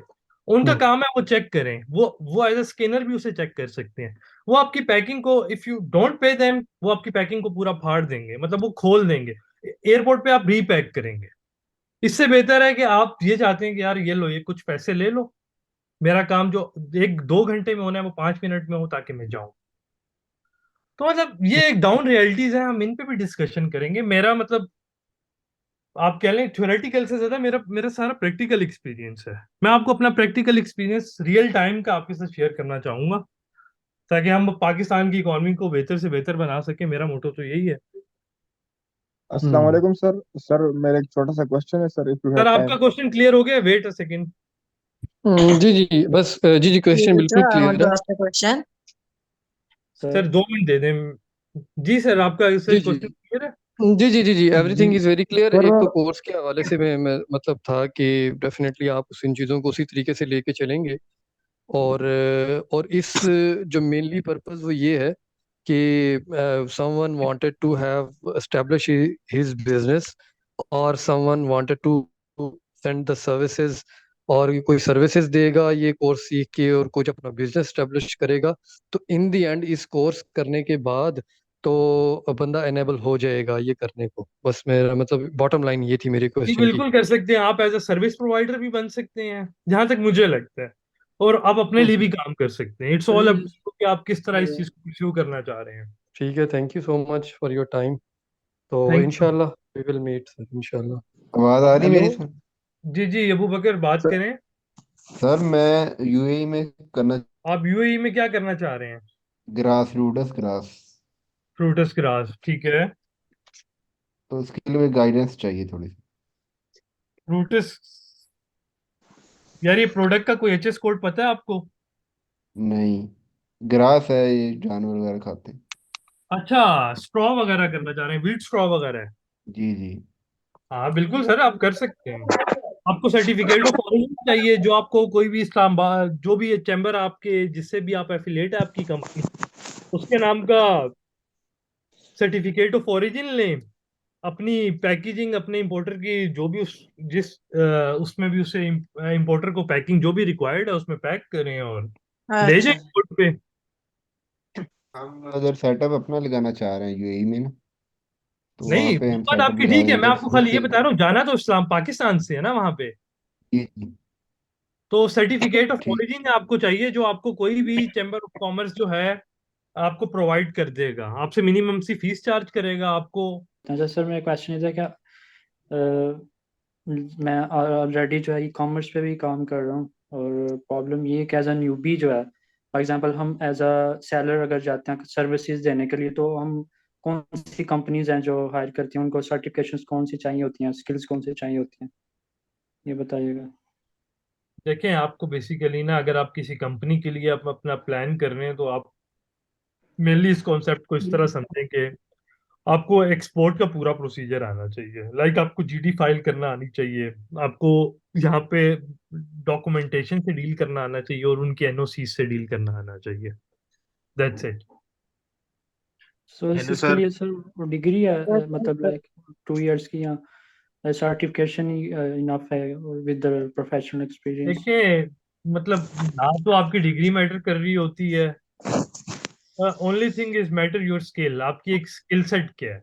उनका हैं। काम है वो चेक करें, वो एज ए स्कैनर भी उसे चेक कर सकते हैं। वो आपकी पैकिंग को, if you don't pay them, वो आपकी पैकिंग को पूरा फाड़ देंगे, मतलब वो खोल देंगे। एयरपोर्ट पे आप रीपैक करेंगे। इससे बेहतर है कि आप ये चाहते हैं कि यार ये लो, ये कुछ पैसे ले लो, मेरा काम जो 1-2 घंटे में होना है वो 5 मिनट में हो ताकि मैं जाऊं। तो मतलब ये एक डाउन रियलिटीज है, हम इन पे भी डिस्कशन करेंगे। मेरा मतलब आप कह लें थ्योरेटिकल से ज्यादा मेरा मेरा सारा प्रैक्टिकल एक्सपीरियंस है। मैं आपको अपना प्रैक्टिकल एक्सपीरियंस रियल टाइम का आपके साथ शेयर करना चाहूंगा ताकि हम पाकिस्तान की इकोनॉमी को बेहतर से बेहतर बना सके। मेरा मोटो तो यही है। अस्सलाम वालेकुम सर। सर मेरा एक छोटा सा क्वेश्चन है sir, if you have sir आपका टाइम। क्वेश्चन क्लियर हो गया? Wait a second. जी जी बस जी जी क्वेश्चन बिल्कुल Sir, I want clear to है। ask a question. Sir 2 minute दे दें। जी सर, आपका सर जी जी क्वेश्चन क्लियर है? जी जी everything is very clear. Sir. एक तो कोर्स के हवाले से मैं मतलब था कि डेफिनेटली आप उस इन चीज़ों को उसी तरीके से लेके चलेंगे। और इस जो मेनली पर्पस वो ये है कि someone wanted to have establish his business, और someone wanted to send the services, और ये कोई सर्विसेज देगा ये कोर्स सीख के और कुछ अपना बिजनेस एस्टेब्लिश करेगा। तो इन द एंड इस कोर्स करने के बाद तो बंदा एनेबल हो जाएगा ये करने को। बस मेरा मतलब बॉटम लाइन ये थी मेरे जी क्वेश्चन की। बिल्कुल कर सकते हैं, आप एज अ सर्विस प्रोवाइडर भी बन सकते हैं जहां तक मुझे लगता है, और आप अपने लिए भी काम कर सकते हैं। इट्स ऑल अप कि आप किस तरह इस चीज को परस्यू करना चाह रहे हैं। ठीक है, thank you so much for your time. तो थैंक यू। इंशाल्लाह वी विल मीट सर, इंशाल्लाह। आवाज आ रही हेलो मेरी सर? जी जी अबू बकर बात सर, करें। सर मैं यूएई में करना, आप यूएई में क्या करना चाह रहे हैं? Grass roots grass, fruits grass, ठीक है। तो उसके लिए गाइडेंस चाहिए थोड़ी सी। फ्रूटस, यार ये प्रोडक्ट का कोई एचएस कोड पता है आपको? नहीं, ग्रास है, ये जानवर वगैरह खाते हैं। अच्छा, स्ट्रॉ वगैरह करना चाह रहे हैं, व्हीट स्ट्रॉ वगैरह? जी जी। हाँ बिल्कुल सर, आप कर सकते हैं। आपको सर्टिफिकेट ऑफ ऑरिजिन चाहिए, जो आपको कोई भी इस्लामाबाद, जो भी चैम्बर आपके, जिससे भी आप एफिलिएट है आपकी कंपनी, उसके नाम का सर्टिफिकेट ऑफ ओरिजिन लें। अपनी पैकेजिंग अपने इंपोर्टर की जो भी उसमें भी उसे इंपोर्टर को पैकिंग जो भी रिक्वायर्ड है उसमें पैक करें और ले जाएं अच्छा। इंपोर्ट पे। हम अगर सेटअप अपना लगाना चाह रहे हैं यूएई में ना, तो वहाँ नहीं पे वो हम बात सेटअप आपकी ठीक है, लगाएंगे मैं तो आपको खाली उसके ये बता रहा हूँ, जाना तो इस्लाम पाकिस्तान से है ना वहां पे। जी जी, तो सर्टिफिकेट ऑफ ठीक। ओरिजिन आपको चाहिए, जो आपको कोई भी चैम्बर ऑफ कॉमर्स जो है आपको प्रोवाइड कर देगा, आपसे मिनिमम सी फीस चार्ज करेगा आपको। अच्छा सर, मेरा क्वेश्चन ये था क्या, मैं ऑलरेडी जो है ई कॉमर्स पे भी काम कर रहा हूँ, और प्रॉब्लम ये है कि एज अ न्यूबी जो है, फॉर एग्जांपल हम एज अ सेलर अगर जाते हैं सर्विसेज देने के लिए, तो हम कौन सी कंपनीज हैं जो हायर करती हैं, उनको सर्टिफिकेशंस कौन सी चाहिए होती हैं, स्किल्स कौन सी चाहिए होती हैं, ये बताइएगा। देखें, आपको बेसिकली ना, अगर आप किसी कंपनी के लिए आप अपना प्लान कर रहे हैं तो आप मेनली इस कॉन्सेप्ट को इस तरह समझें कि आपको एक्सपोर्ट का पूरा प्रोसीजर आना चाहिए। लाइक आपको जीडी फाइल करना आनी चाहिए, आपको यहाँ पे डॉक्यूमेंटेशन से डील करना आना चाहिए और उनके एनओसी से डील करना आना चाहिए। That's it. सो हेलो इसके सर। लिए सर डिग्री है, मतलब लाइक 2 इयर्स की, या सर्टिफिकेशन ही इनफ है विद द प्रोफेशनल एक्सपीरियंस? देखिए, मतलब ना तो आपकी डिग्री मैटर कर रही होती है, only thing is matter your skill, आपकी एक स्किल सेट क्या है।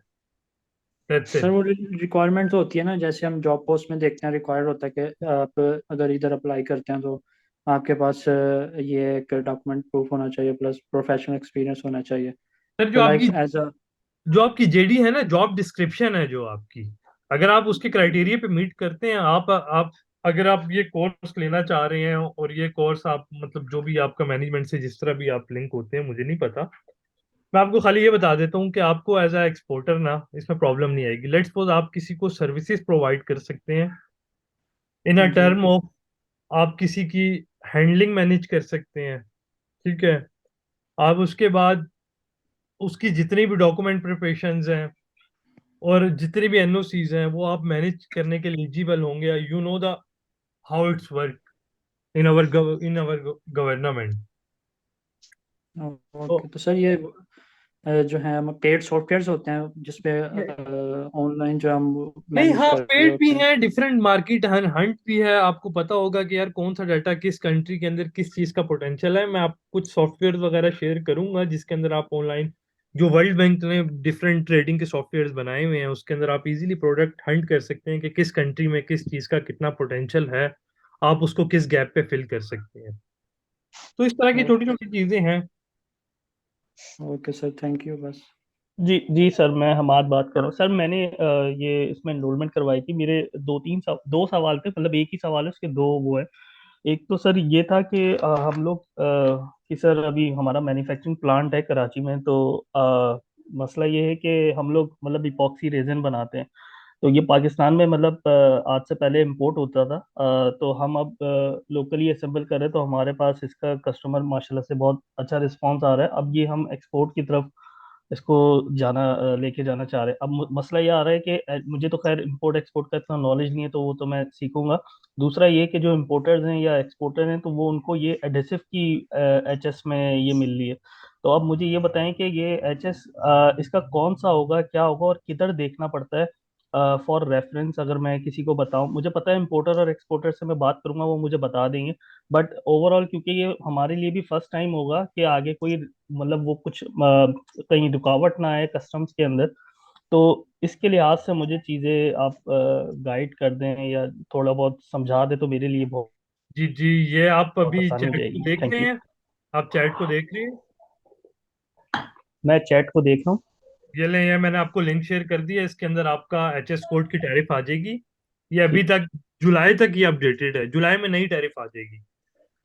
That's sir it. वो रिक्वायरमेंट तो होती है ना, जैसे हम जॉब पोस्ट में देखते हैं, रिक्वायर्ड होता है कि आप अगर इधर अप्लाई करते हैं तो आपके पास ये एक डॉक्यूमेंट प्रूफ होना चाहिए, प्लस प्रोफेशनल एक्सपीरियंस होना चाहिए। सर तो लाइक एज अ, जो आपकी जेडी है ना, जॉब डिस्क्रिप्शन है जो आपकी, अगर आप उसके क्राइटेरिया पे मीट करते हैं, आप अगर आप ये कोर्स लेना चाह रहे हैं और ये कोर्स आप मतलब जो भी आपका मैनेजमेंट से जिस तरह भी आप लिंक होते हैं मुझे नहीं पता, मैं आपको खाली ये बता देता हूँ कि आपको एज अ एक्सपोर्टर ना इसमें प्रॉब्लम नहीं आएगी। लेट्स सपोज आप किसी को सर्विसेज प्रोवाइड कर सकते हैं इन अ जी टर्म ऑफ, आप किसी की हैंडलिंग मैनेज कर सकते हैं, ठीक है। आप उसके बाद उसकी जितनी भी डॉक्यूमेंट प्रिपरेशंस हैं और जितने भी एनओसीज हैं वो आप मैनेज करने के लिए एलिजिबल होंगे, you know the how it's work in our government. तो ओके। तो सर ये जो है हम पेड सॉफ्टवेयर्स होते हैं जिसपे ऑनलाइन जो हम नहीं, मैनेज हाँ कर रहे पेड भी होते हैं। हैं, डिफरेंट मार्केट हंट भी है। आपको पता होगा कि यार कौन सा डाटा किस कंट्री के अंदर किस चीज का पोटेंशियल है। मैं आपको कुछ सॉफ्टवेयर वगैरह शेयर करूंगा जिसके अंदर आप ऑनलाइन, जो वर्ल्ड बैंक ने डिफरेंट ट्रेडिंग के सॉफ्टवेयर बनाए हुए हैं उसके अंदर आप इजीली प्रोडक्ट हंट कर सकते हैं कि किस कंट्री में किस चीज का कितना पोटेंशियल है, आप उसको किस गैप पे फिल कर सकते हैं। तो इस तरह की छोटी ओके। छोटी चीजें हैं। ओके सर, थैंक यू बस। जी जी सर, मैं हमाद बात कर रहा हूँ सर। मैंने ये इसमें एनरोलमेंट करवाई थी। मेरे दो सवाल थे, मतलब एक ही सवाल है उसके दो वो है। एक तो सर ये था कि हम लोग कि सर अभी हमारा मैन्युफैक्चरिंग प्लांट है कराची में, तो मसला ये है कि हम लोग मतलब इपॉक्सी रेजन बनाते हैं। तो ये पाकिस्तान में मतलब आज से पहले इंपोर्ट होता था, तो हम अब लोकली असेंबल कर रहे हैं, तो हमारे पास इसका कस्टमर माशाल्लाह से बहुत अच्छा रिस्पांस आ रहा है। अब ये हम एक्सपोर्ट की तरफ इसको लेके जाना चाह रहे हैं। अब मसला ये आ रहा है कि मुझे तो खैर इंपोर्ट एक्सपोर्ट का इतना नॉलेज नहीं है, तो वो तो मैं सीखूंगा। दूसरा ये कि जो इम्पोर्टर्स हैं या एक्सपोर्टर हैं, तो वो उनको ये एडेसिव की एचएस में ये मिल रही है। तो अब मुझे ये बताएं कि ये एचएस इसका कौन सा होगा, क्या होगा और किधर देखना पड़ता है फॉर रेफरेंस। अगर मैं किसी को बताऊं, मुझे पता है इंपोर्टर और एक्सपोर्टर से मैं बात करूंगा वो मुझे बता देंगे, बट ओवरऑल क्योंकि ये हमारे लिए भी फर्स्ट टाइम होगा कि आगे कोई मतलब वो कुछ कहीं रुकावट ना आए कस्टम्स के अंदर, तो इसके लिहाज से मुझे चीज़ें आप गाइड कर दें या थोड़ा बहुत समझा दें तो मेरे लिए बहुत जी जी, ये आप बहुत अभी आसानी हो चैट को जाएगी। देख थैंक रहे यू। हैं? आप चैट को देख रहे हैं? मैं चैट को देख रहा हूँ। ये लें, ये मैंने आपको लिंक शेयर कर दिया, इसके अंदर आपका HS कोड की टैरिफ आ जाएगी। ये अभी तक जुलाई तक ये अपडेटेड है, जुलाई में नई टैरिफ आ जाएगी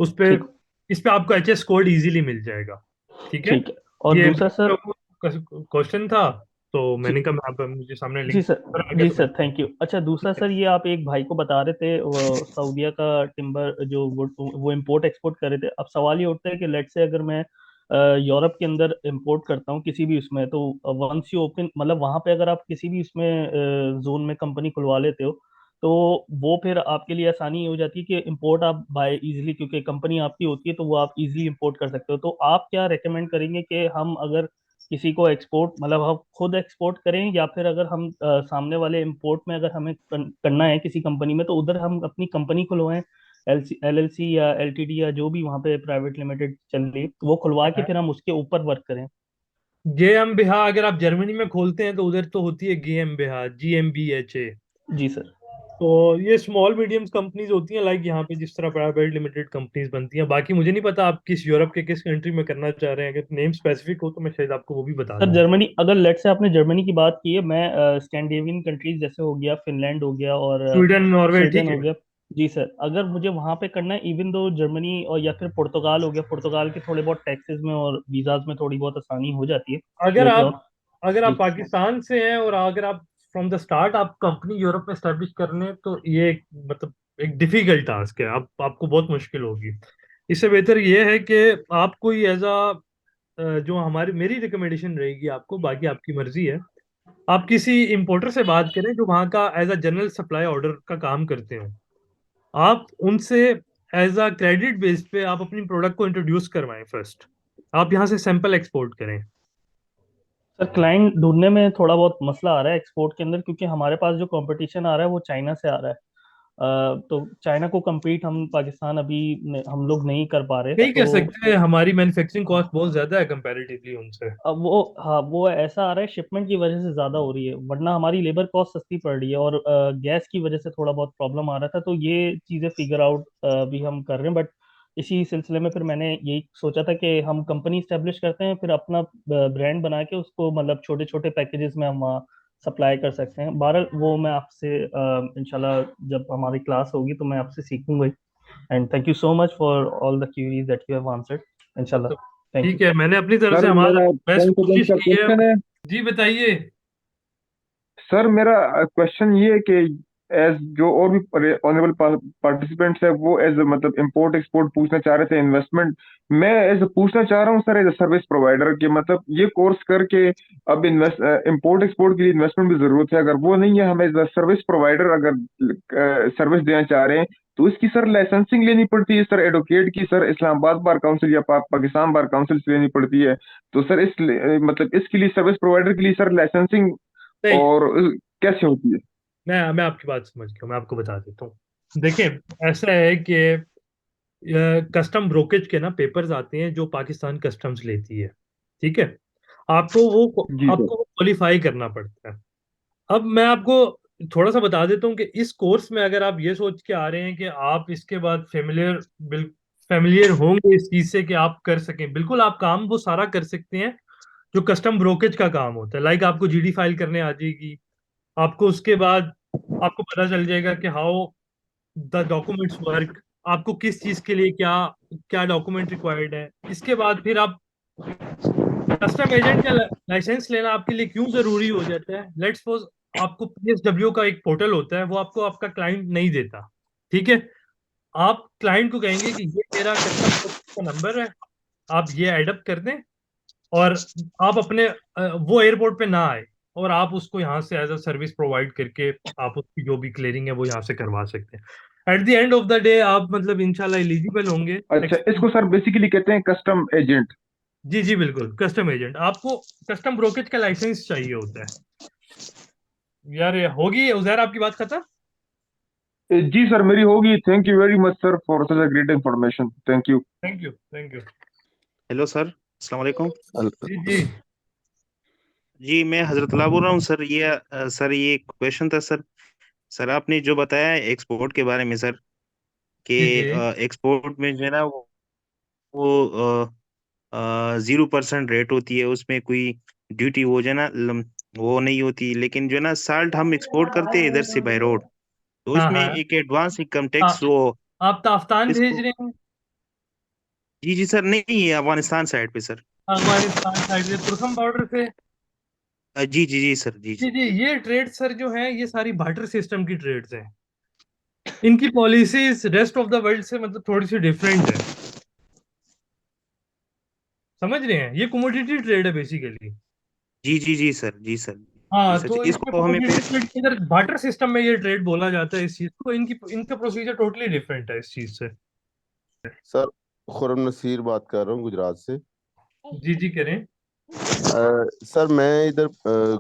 उस पे। ठीक इस पे आपको HS कोड इजीली मिल जाएगा। ठीक है। ठीक है। और ये दूसरा सर, क्वेश्चन था तो जी मैंने कहा मैं आप मुझे सामने जी लिंक सर, आगे जी तो सर, थैंक यू। अच्छा, दूसरा सर, ये आप एक भाई को बता रहे थे वो सऊदीया का टिम्बर जो वो इंपोर्ट एक्सपोर्ट कर रहे थे। अब सवाल ये उठता है कि लेट से अगर मैं यूरोप के अंदर इंपोर्ट करता हूँ किसी भी उसमें, तो वंस यू ओपन, मतलब वहां पे अगर आप किसी भी उसमें जोन में कंपनी खुलवा लेते हो, तो वो फिर आपके लिए आसानी हो जाती है कि इंपोर्ट आप बाय इजीली, क्योंकि कंपनी आपकी होती है तो वो आप इजीली इंपोर्ट कर सकते हो। तो आप क्या रेकमेंड करेंगे कि हम अगर किसी को एक्सपोर्ट, मतलब हम खुद एक्सपोर्ट करें, या फिर अगर हम सामने वाले इंपोर्ट में अगर हमें करना है किसी कंपनी में, तो उधर हम अपनी कंपनी खुलवाएं, LLC या LTD या जो भी वहाँ पे प्राइवेट लिमिटेड चल रही है, तो वो खुलवा के फिर हम उसके ऊपर वर्क करें। GmbH अगर आप जर्मनी में खोलते हैं तो उधर तो होती है GmbH, GmbH। जी सर। तो ये स्मॉल मीडियम कंपनीज होती हैं, लाइक यहाँ पे जिस तरह प्राइवेट लिमिटेड कंपनीज बनती हैं। बाकी मुझे नहीं पता आप किस यूरोप के किस कंट्री में करना चाह रहे हैं, अगर नेम स्पेसिफिक हो तो मैं शायद आपको वो भी बता सर दूँ। जर्मनी, अगर लेट से आपने जर्मनी की बात की है, मैं स्कैंडिनेवियन कंट्रीज जैसे हो गया, फिनलैंड हो गया और स्वीडन, नॉर्वे, स्वीडन ठीक हो है। गया। जी सर, अगर मुझे वहां पे करना है, इवन दो जर्मनी और या फिर पुर्तगाल हो गया, पुर्तगाल के थोड़े बहुत टैक्सेस में और वीजाज में थोड़ी बहुत आसानी हो जाती है अगर विद आप अगर आप जी पाकिस्तान से हैं और अगर आप फ्रॉम द स्टार्ट आप कंपनी यूरोप में स्टैब्लिश करने हैं, तो ये मतलब एक डिफिकल्ट टास्क है, आपको बहुत मुश्किल होगी। इससे बेहतर ये है कि आप कोई एज जो हमारी मेरी रिकमेंडेशन रहेगी आपको, बाकी आपकी मर्जी है, आप किसी इंपोर्टर से बात करें जो वहाँ का एज जनरल सप्लाई ऑर्डर का काम करते हो। आप उनसे एज क्रेडिट बेस्ड पे आप अपनी प्रोडक्ट को इंट्रोड्यूस करवाएं फर्स्ट। आप यहाँ से सैंपल एक्सपोर्ट करें। सर, क्लाइंट ढूंढने में थोड़ा बहुत मसला आ रहा है एक्सपोर्ट के अंदर, क्योंकि हमारे पास जो कंपटीशन आ रहा है वो चाइना से आ रहा है। तो चाइना को compete हम पाकिस्तान अभी हम लोग नहीं कर पा रहे, नहीं कर तो सकते, हमारी मैन्युफैक्चरिंग कॉस्ट बहुत ज्यादा है कंपैरेटिवली उनसे। अब वो, हाँ, वो ऐसा आ रहा है शिपमेंट की वजह से ज्यादा हो रही है, वरना हमारी लेबर कॉस्ट सस्ती पड़ रही है, और गैस की वजह से थोड़ा बहुत प्रॉब्लम आ रहा था। तो ये चीजें फिगर आउट भी हम कर रहे हैं, बट इसी सिलसिले में फिर मैंने यही सोचा था कि हम कंपनी स्टेब्लिश करते हैं, फिर अपना ब्रांड बना के उसको, मतलब छोटे छोटे पैकेजेस में हम वहाँ सप्लाई कर सकते हैं। बहरहाल वो मैं आपसे इंशाल्लाह जब हमारी क्लास होगी तो मैं आपसे सीखूंगा ही। And thank you so much for all the queries that you have answered. इंशाल्लाह। तो थैंक ठीक यू। है, मैंने अपनी तरफ से सर हमारा मेरा बेस्ट 10 सेकंड कोशिश का की है। क्वेश्चन है। जी बताइए। सर मेरा क्वेश्चन ये है कि एज जो और भी ऑनरेबल पार्टिसिपेंट्स है वो एज मतलब इंपोर्ट एक्सपोर्ट पूछना चाह रहे थे, इन्वेस्टमेंट, मैं एज पूछना चाह रहा हूँ सर एज सर्विस प्रोवाइडर के, मतलब ये कोर्स करके अब इंपोर्ट एक्सपोर्ट के लिए इन्वेस्टमेंट भी जरूरत है, अगर वो नहीं है, हमें एज सर्विस प्रोवाइडर अगर सर्विस देना चाह रहे हैं तो इसकी सर लाइसेंसिंग लेनी पड़ती है सर, एडवोकेट की सर इस्लामाबाद बार काउंसिल या पाकिस्तान बार काउंसिल से लेनी पड़ती है। तो सर मतलब इसके लिए सर्विस प्रोवाइडर के लिए सर लाइसेंसिंग नहीं, और कैसे होती है? मैं आपकी बात समझ गया, मैं आपको बता देता हूँ। देखिए, ऐसा है कि कस्टम ब्रोकेज के ना पेपर्स आते हैं जो पाकिस्तान कस्टम्स लेती है। ठीक है। जी सर। आपको क्वालिफाई करना पड़ता है। अब मैं आपको थोड़ा सा बता देता हूँ कि इस कोर्स में अगर आप ये सोच के आ रहे हैं कि आप इसके बाद फेमिलियर होंगे इस चीज से कि आप कर सकें, बिल्कुल आप काम वो सारा कर सकते हैं जो कस्टम ब्रोकेज का काम होता है। लाइक आपको GD फाइल करने आ जाएगी, आपको उसके बाद आपको पता चल जाएगा कि हाउ द डॉक्यूमेंट्स वर्क, आपको किस चीज के लिए क्या क्या डॉक्यूमेंट रिक्वायर्ड है। इसके बाद फिर आप कस्टम एजेंट का लाइसेंस लेना आपके लिए क्यों जरूरी हो जाता है। लेट्स सपोज आपको PSW का एक पोर्टल होता है, वो आपको आपका क्लाइंट नहीं देता। ठीक है। आप क्लाइंट को कहेंगे कि ये मेरा कस्टम का नंबर है, आप ये एडअप कर दें, और आप अपने वो एयरपोर्ट पे ना आए, और आप उसको यहाँ से एज अ सर्विस प्रोवाइड करके आप उसकी जो भी क्लियरिंग है वो यहाँ से करवा सकते हैं। At the end of the day आप मतलब इंशाल्लाह एलिजिबल होंगे। अच्छा, इसको सर बेसिकली कहते हैं कस्टम एजेंट। जी जी बिल्कुल, कस्टम एजेंट। आपको कस्टम ब्रोकेज का लाइसेंस चाहिए होता है। यार ये होगी उजैर आपकी बात खत्म। जी सर मेरी होगी। Thank you very much sir for such a great information. Thank you. Thank you, thank you. Hello sir, अस्सलाम वालेकुम। जी जी जी मैं हजरतुल्लाह बोल रहा हूँ सर। सर ये क्वेश्चन था सर। सर आपने जो बताया एक्सपोर्ट के बारे में सर, कि जी जी एक्सपोर्ट में जो है ना वो 0% रेट होती है, उसमें कोई ड्यूटी वो जो है ना वो नहीं होती, लेकिन जो है ना साल्ट हम एक्सपोर्ट करते हैं इधर से बाय रोड, तो हाँ उसमें हाँ। एक एडवांस इनकम आ, टैक्स वो आप ताफ्तान भेज इसको। रहे हैं? जी जी सर, नहीं ये अफगानिस्तान साइड पे सर। अफगानिस्तान साइड से, तुर्कम बॉर्डर से? जी जी जी सर, जी जी जी। जी, ये ट्रेड सर जो है ये सारी बार्टर सिस्टम की ट्रेड्स हैं। इनकी policies rest of the world से मतलब थोड़ी सी डिफरेंट है, समझ रहे हैं? ये कमोडिटी ट्रेड है बेसिकली। जी जी जी सर, जी सर, जी हाँ, सर, तो इसमें इसको हमें कमोडिटी ट्रेड के अंदर बार्टर सिस्टम में ये ट्रेड बोला जाता है। इस चीज को, इनकी इनका प्रोसीजर टोटली डिफरेंट है इस चीज से। सर खुरम नसीर बात कर रहा हूँ गुजरात से। जी जी, करें। सर मैं इधर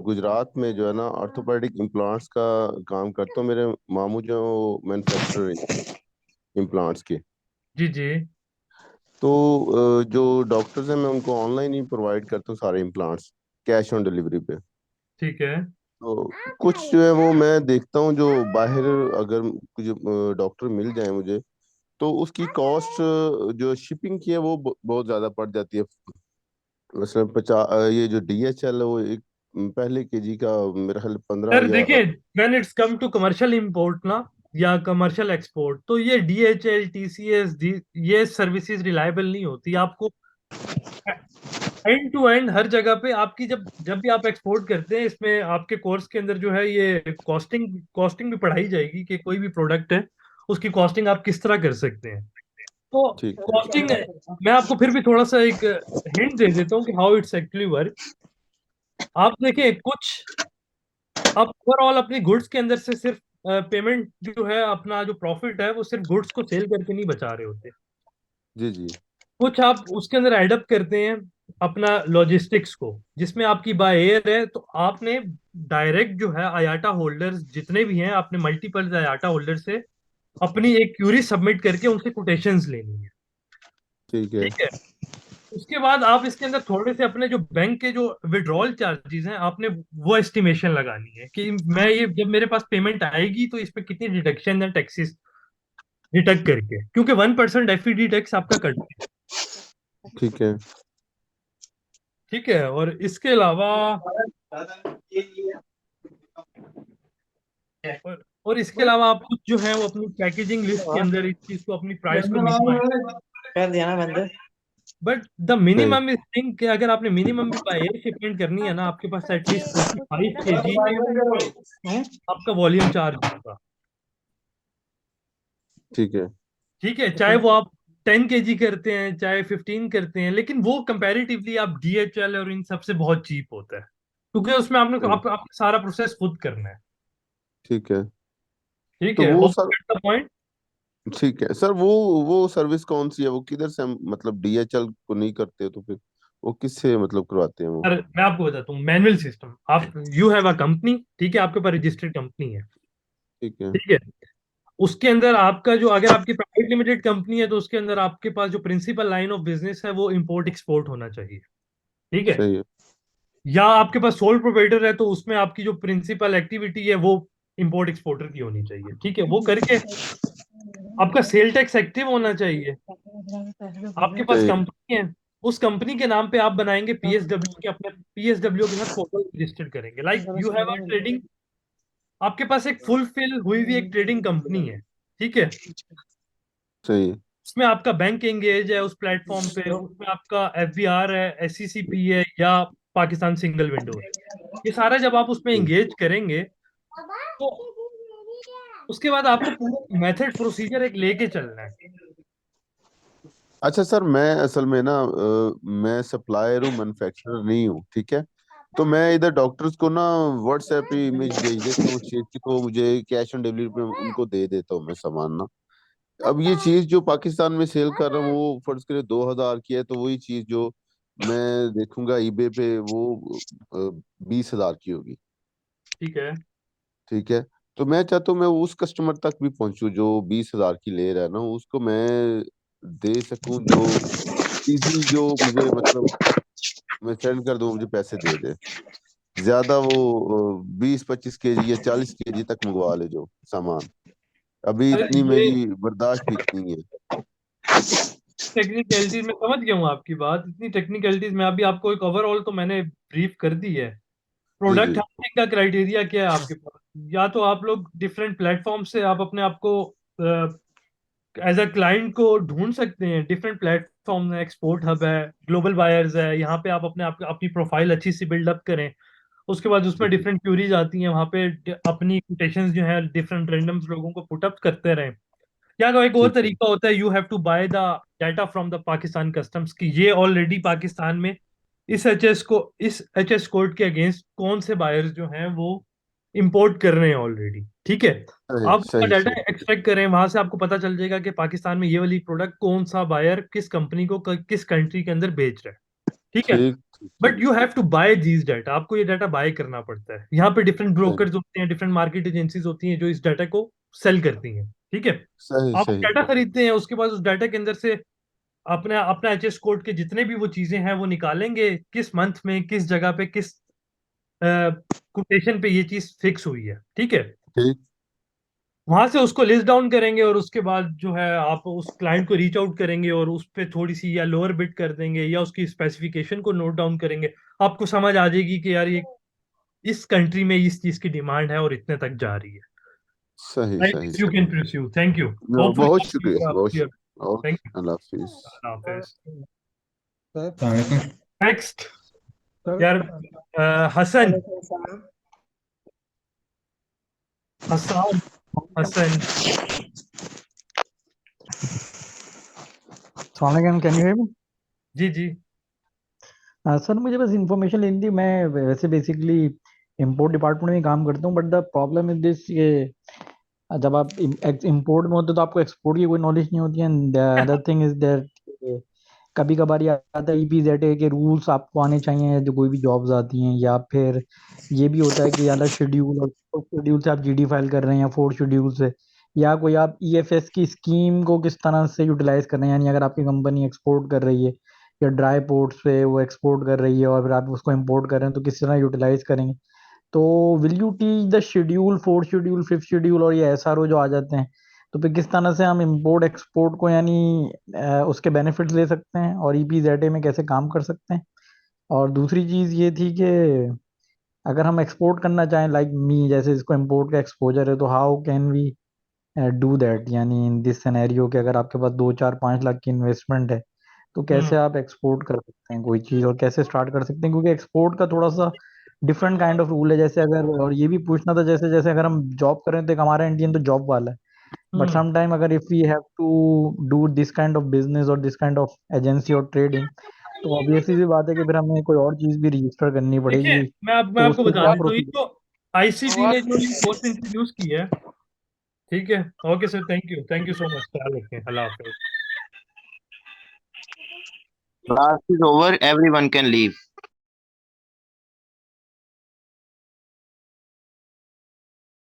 गुजरात में जो है ना ऑर्थोपेडिक इम्प्लांट्स का काम करता हूँ। मेरे मामू जो मैन्युफैक्चरर इम्प्लांट्स के। जी जी। तो जो डॉक्टर्स हैं मैं उनको ऑनलाइन ही प्रोवाइड करता हूँ सारे इम्प्लांट्स, कैश ऑन डिलीवरी पे। ठीक है। तो कुछ जो है वो मैं देखता हूँ जो बाहर अगर कुछ डॉक्टर मिल जाए मुझे, तो उसकी कॉस्ट जो शिपिंग की है वो बहुत ज्यादा पड़ जाती है। मसलन 50, ये जो DHL है वो एक पहले केजी का मेरा ख्याल 15 सर या देखिए, when it's come to commercial import ना, या कमर्शियल एक्सपोर्ट, तो ये DHL TCS ये सर्विसेज रिलायबल नहीं होती। आपको एंड टू एंड हर जगह पे आपकी, जब जब भी आप एक्सपोर्ट करते हैं, इसमें आपके कोर्स के अंदर जो है ये कॉस्टिंग कॉस्टिंग भी पढ़ाई जाएगी कि कोई भी प्रोडक्ट है उसकी कॉस्टिंग आप किस तरह कर सकते हैं। तो ठीक कॉस्टिंग, मैं आपको फिर भी थोड़ा सा एक हिंट दे देता हूँ कि हाउ इट्स एक्चुअली वर्क। आप देखिए, कुछ आप ओवरऑल अपनी गुड्स के अंदर से सिर्फ पेमेंट जो है, अपना जो प्रॉफिट है वो सिर्फ गुड्स को सेल करके नहीं बचा रहे होते। जी जी कुछ आप उसके अंदर एडअप करते हैं अपना लॉजिस्टिक्स को, जिसमें आपकी बाय एयर है, तो आपने डायरेक्ट जो है आयाटा होल्डर्स जितने भी हैं, आपने मल्टीपल आयाटा होल्डर से अपनी एक क्यूरी सबमिट करके उनसे कोटेशंस लेनी है। ठीक है ठीक है। उसके बाद आप इसके अंदर थोड़े से अपने जो बैंक के जो विड्रॉल चार्जेस हैं, आपने वो एस्टिमेशन लगानी है कि मैं ये जब मेरे पास पेमेंट आएगी तो इसमें कितनी डिडक्शन है टैक्सेस डिडक्ट करके, क्योंकि 1% FED टैक्स आपका कटता है। ठीक है ठीक है। और इसके अलावा और इसके अलावा आप कुछ जो है वो अपनी पैकेजिंग लिस्ट के अंदर इस चीज को, अपनी प्राइस को मिनिमाइज, बट द सही मिनिमम इज थिंक कि अगर आपने मिनिमम भी बाय एयर शिपमेंट करनी है ना, आपके पास एटलीस्ट 25 kg आपका वॉल्यूम चार्ज होगा। ठीक है ठीक है, चाहे वो आप 10 kg करते हैं चाहे 15 करते हैं, लेकिन वो कंपैरेटिवली आप DHL और इन सब से बहुत चीप होता है, क्योंकि उसमें आपने सही आपको सारा प्रोसेस खुद करना है। ठीक है। ठीक तो है, वो होप सर, द पॉइंट। ठीक है सर, वो सर्विस कौन सी है? वो किधर से हम मतलब DHL को नहीं करते तो फिर वो किससे मतलब करवाते हैं वो? अरे मैं आपको बताता हूँ, मैनुअल सिस्टम। आप यू हैव अ कंपनी, ठीक है, आपके पास रजिस्टर्ड कंपनी है। ठीक है ठीक है। उसके अंदर आपका जो, अगर आपकी प्राइवेट लिमिटेड कंपनी है तो उसके अंदर आपके पास जो प्रिंसिपल लाइन ऑफ बिजनेस है वो इंपोर्ट एक्सपोर्ट होना चाहिए। ठीक है। सही है या आपके पास सोल प्रोप्राइटर है तो उसमें आपकी जो प्रिंसिपल एक्टिविटी है वो इंपोर्ट एक्सपोर्टर की होनी चाहिए। ठीक है। वो करके आपका सेल टैक्स एक्टिव होना चाहिए। आपके पास सही है कंपनी है, उस कंपनी के नाम पे आप बनाएंगे PSW के, अपने PSW के साथ पोर्टल रजिस्टर्ड करेंगे, like you have a trading, आपके पास एक फुलफिल हुई हुई एक ट्रेडिंग कंपनी है। ठीक है। सही है उसमें आपका बैंक एंगेज है उस प्लेटफॉर्म पे, उसमें आपका FBR है, SCCP है, या पाकिस्तान सिंगल विंडो है। ये सारा जब आप उसमें सही। एंगेज करेंगे तो उसके बाद आपको पूरा मेथड प्रोसीजर एक लेके चलना है। अच्छा सर, मैं असल में ना मैं सप्लायर हूँ, मैन्युफैक्चरर नहीं हूँ। ठीक है। तो मैं इधर डॉक्टर्स को ना व्हाट्सएप पे इमेज भेज देता हूँ, चीज की, तो मुझे कैश ऑन डिलीवरी पे उनको दे देता हूँ मैं सामान ना। अब ये चीज जो पाकिस्तान में सेल कर रहा हूँ वो फर्ज करे 2000 की है, तो वही चीज जो मैं देखूंगा eBay पे वो 20,000 की होगी। ठीक है। ठीक है। तो मैं चाहता हूँ मैं उस कस्टमर तक भी पहुंचूं जो 20,000 की ले रहा है ना, उसको मैं दे सकूं जो इजीली, जो मुझे मतलब मैं सेंड कर दूं, मुझे पैसे दे दे। ज्यादा वो 20-25 kg या 40 kg तक मंगवा ले जो सामान। अभी अरे इतनी ये मेरी बर्दाश्त भी इतनी है। टेक्निकलिटीज में समझ गया हूँ आपकी बात। इतनी टेक्निकलिटीज में अभी आपको एक ओवरऑल तो मैंने ब्रीफ कर दी है। जी प्रोडक्ट जी हाउसिंग का क्राइटेरिया क्या है आपके पास? या तो आप लोग डिफरेंट प्लेटफॉर्म से आप अपने आप को एज अ क्लाइंट को ढूंढ सकते हैं। डिफरेंट प्लेटफॉर्म है, एक्सपोर्ट हब है, ग्लोबल बायर्स है, यहाँ पे आप अपनी प्रोफाइल अच्छी सी बिल्डअप करें। उसके बाद उसमें डिफरेंट क्यूरीज आती हैं, वहाँ पे अपनी कोटेशंस जो है डिफरेंट रैंडम्स लोगों को पुट अप करते रहें। या तो एक और ठीक है तरीका होता है, you have to buy the data from the Pakistan customs की ये ऑलरेडी पाकिस्तान में इस एच एस कोड के अगेंस्ट कौन से बायर्स जो हैं वो इंपोर्ट कर रहे हैं ऑलरेडी। ठीक है, सही आप उसका सही डाटा सही एक्सट्रैक्ट करें, वहां से आपको पता चल जाएगा कि पाकिस्तान में ये वाली प्रोडक्ट कौन सा बायर किस कंपनी को किस कंट्री के अंदर बेच रहा है। ठीक है, ठीक ठीक ठीक but you have to buy these data. आपको ये डाटा बाय करना पड़ता है। यहाँ पे डिफरेंट सही ब्रोकर्स होते हैं, डिफरेंट मार्केट एजेंसीज होती हैं जो इस डाटा को सेल करती हैं। ठीक है, सही आप सही डाटा खरीदते हैं, उसके बाद उस डाटा के अंदर से अपना अपना एच एस कोड के जितने भी वो चीजें हैं वो निकालेंगे, किस मंथ में किस जगह पे किस कोटेशन पे ये चीज फिक्स हुई है। ठीक है, ठीक वहां से उसको लिस्ट डाउन करेंगे और उसके बाद जो है आप उस क्लाइंट को रीच आउट करेंगे और उस पे थोड़ी सी या लोअर बिट कर देंगे या उसकी स्पेसिफिकेशन को नोट डाउन करेंगे। आपको समझ आ जाएगी कि यार ये इस कंट्री में इस चीज की डिमांड है और इतने तक जा रही है। सही राइट, सही यू सही कैन प्रोसीड। Thank you. बहुत शुक्रिया बहुत होपफुली शुक्रिया थैंक ओके अल्लाह हाफिज यू। हाफिज। सर नेक्स्ट सर यार Hasan Hasan Hasan Assalamualaikum, can you hear me? जी जी सर मुझे बस इंफॉर्मेशन लेनी थी। मैं वैसे बेसिकली इंपोर्ट डिपार्टमेंट में काम करता हूँ, but the problem is this ये जब आप इंपोर्ट में होते हो तो आपको एक्सपोर्ट की कोई नॉलेज नहीं होती है। And other thing is that कभी कभार ये आता है EPZ के रूल्स आपको आने चाहिए जो कोई भी जॉब्स आती हैं, या फिर ये भी होता है कि या शेड्यूल और शेड्यूल से आप GD फाइल कर रहे हैं या 4th शेड्यूल से, या कोई आप EFS की स्कीम को किस तरह से यूटिलाइज कर रहे हैं। यानी अगर आपकी कंपनी एक्सपोर्ट कर रही है या ड्राई पोर्ट से वो एक्सपोर्ट कर रही है और फिर आप उसको इम्पोर्ट कर रहे हैं तो किस तरह यूटिलाइज करेंगे। तो will you teach the schedule 4th schedule 5th schedule और ये SRO जो आ जाते हैं, तो फिर किस तरह से हम इंपोर्ट एक्सपोर्ट को यानी उसके बेनिफिट्स ले सकते हैं और EPZ में कैसे काम कर सकते हैं। और दूसरी चीज़ ये थी कि अगर हम एक्सपोर्ट करना चाहें लाइक मी जैसे इसको इंपोर्ट का एक्सपोजर है, तो how can we do that, यानी इन दिस सिनेरियो कि अगर आपके पास 2 4 5 लाख की इन्वेस्टमेंट है तो कैसे आप एक्सपोर्ट कर सकते हैं कोई चीज़ और कैसे स्टार्ट कर सकते हैं, क्योंकि एक्सपोर्ट का थोड़ा सा डिफरेंट काइंड ऑफ रूल है। जैसे अगर, और ये भी पूछना था, जैसे जैसे अगर हम जॉब करें तो एक हमारा इंडियन तो जॉब वाला है, बट सम टाइम अगर if we have to do this kind of business और दिस काइंड ऑफ एजेंसी और ट्रेडिंग, तो ऑब्वियसली सी बात है कि फिर हमें कोई और चीज़ भी रजिस्टर करनी देखिए, पड़ेगी। मैं तो आपको उसके बता क्या देता हूँ, ये प्रोसीजर? जो ICT ने जो ये कोर्स इंट्रोड्यूस किया है, ठीक है। Okay sir, thank you so much. ख्याल रखें, अल्लाह हाफिज। Class is over, everyone can leave.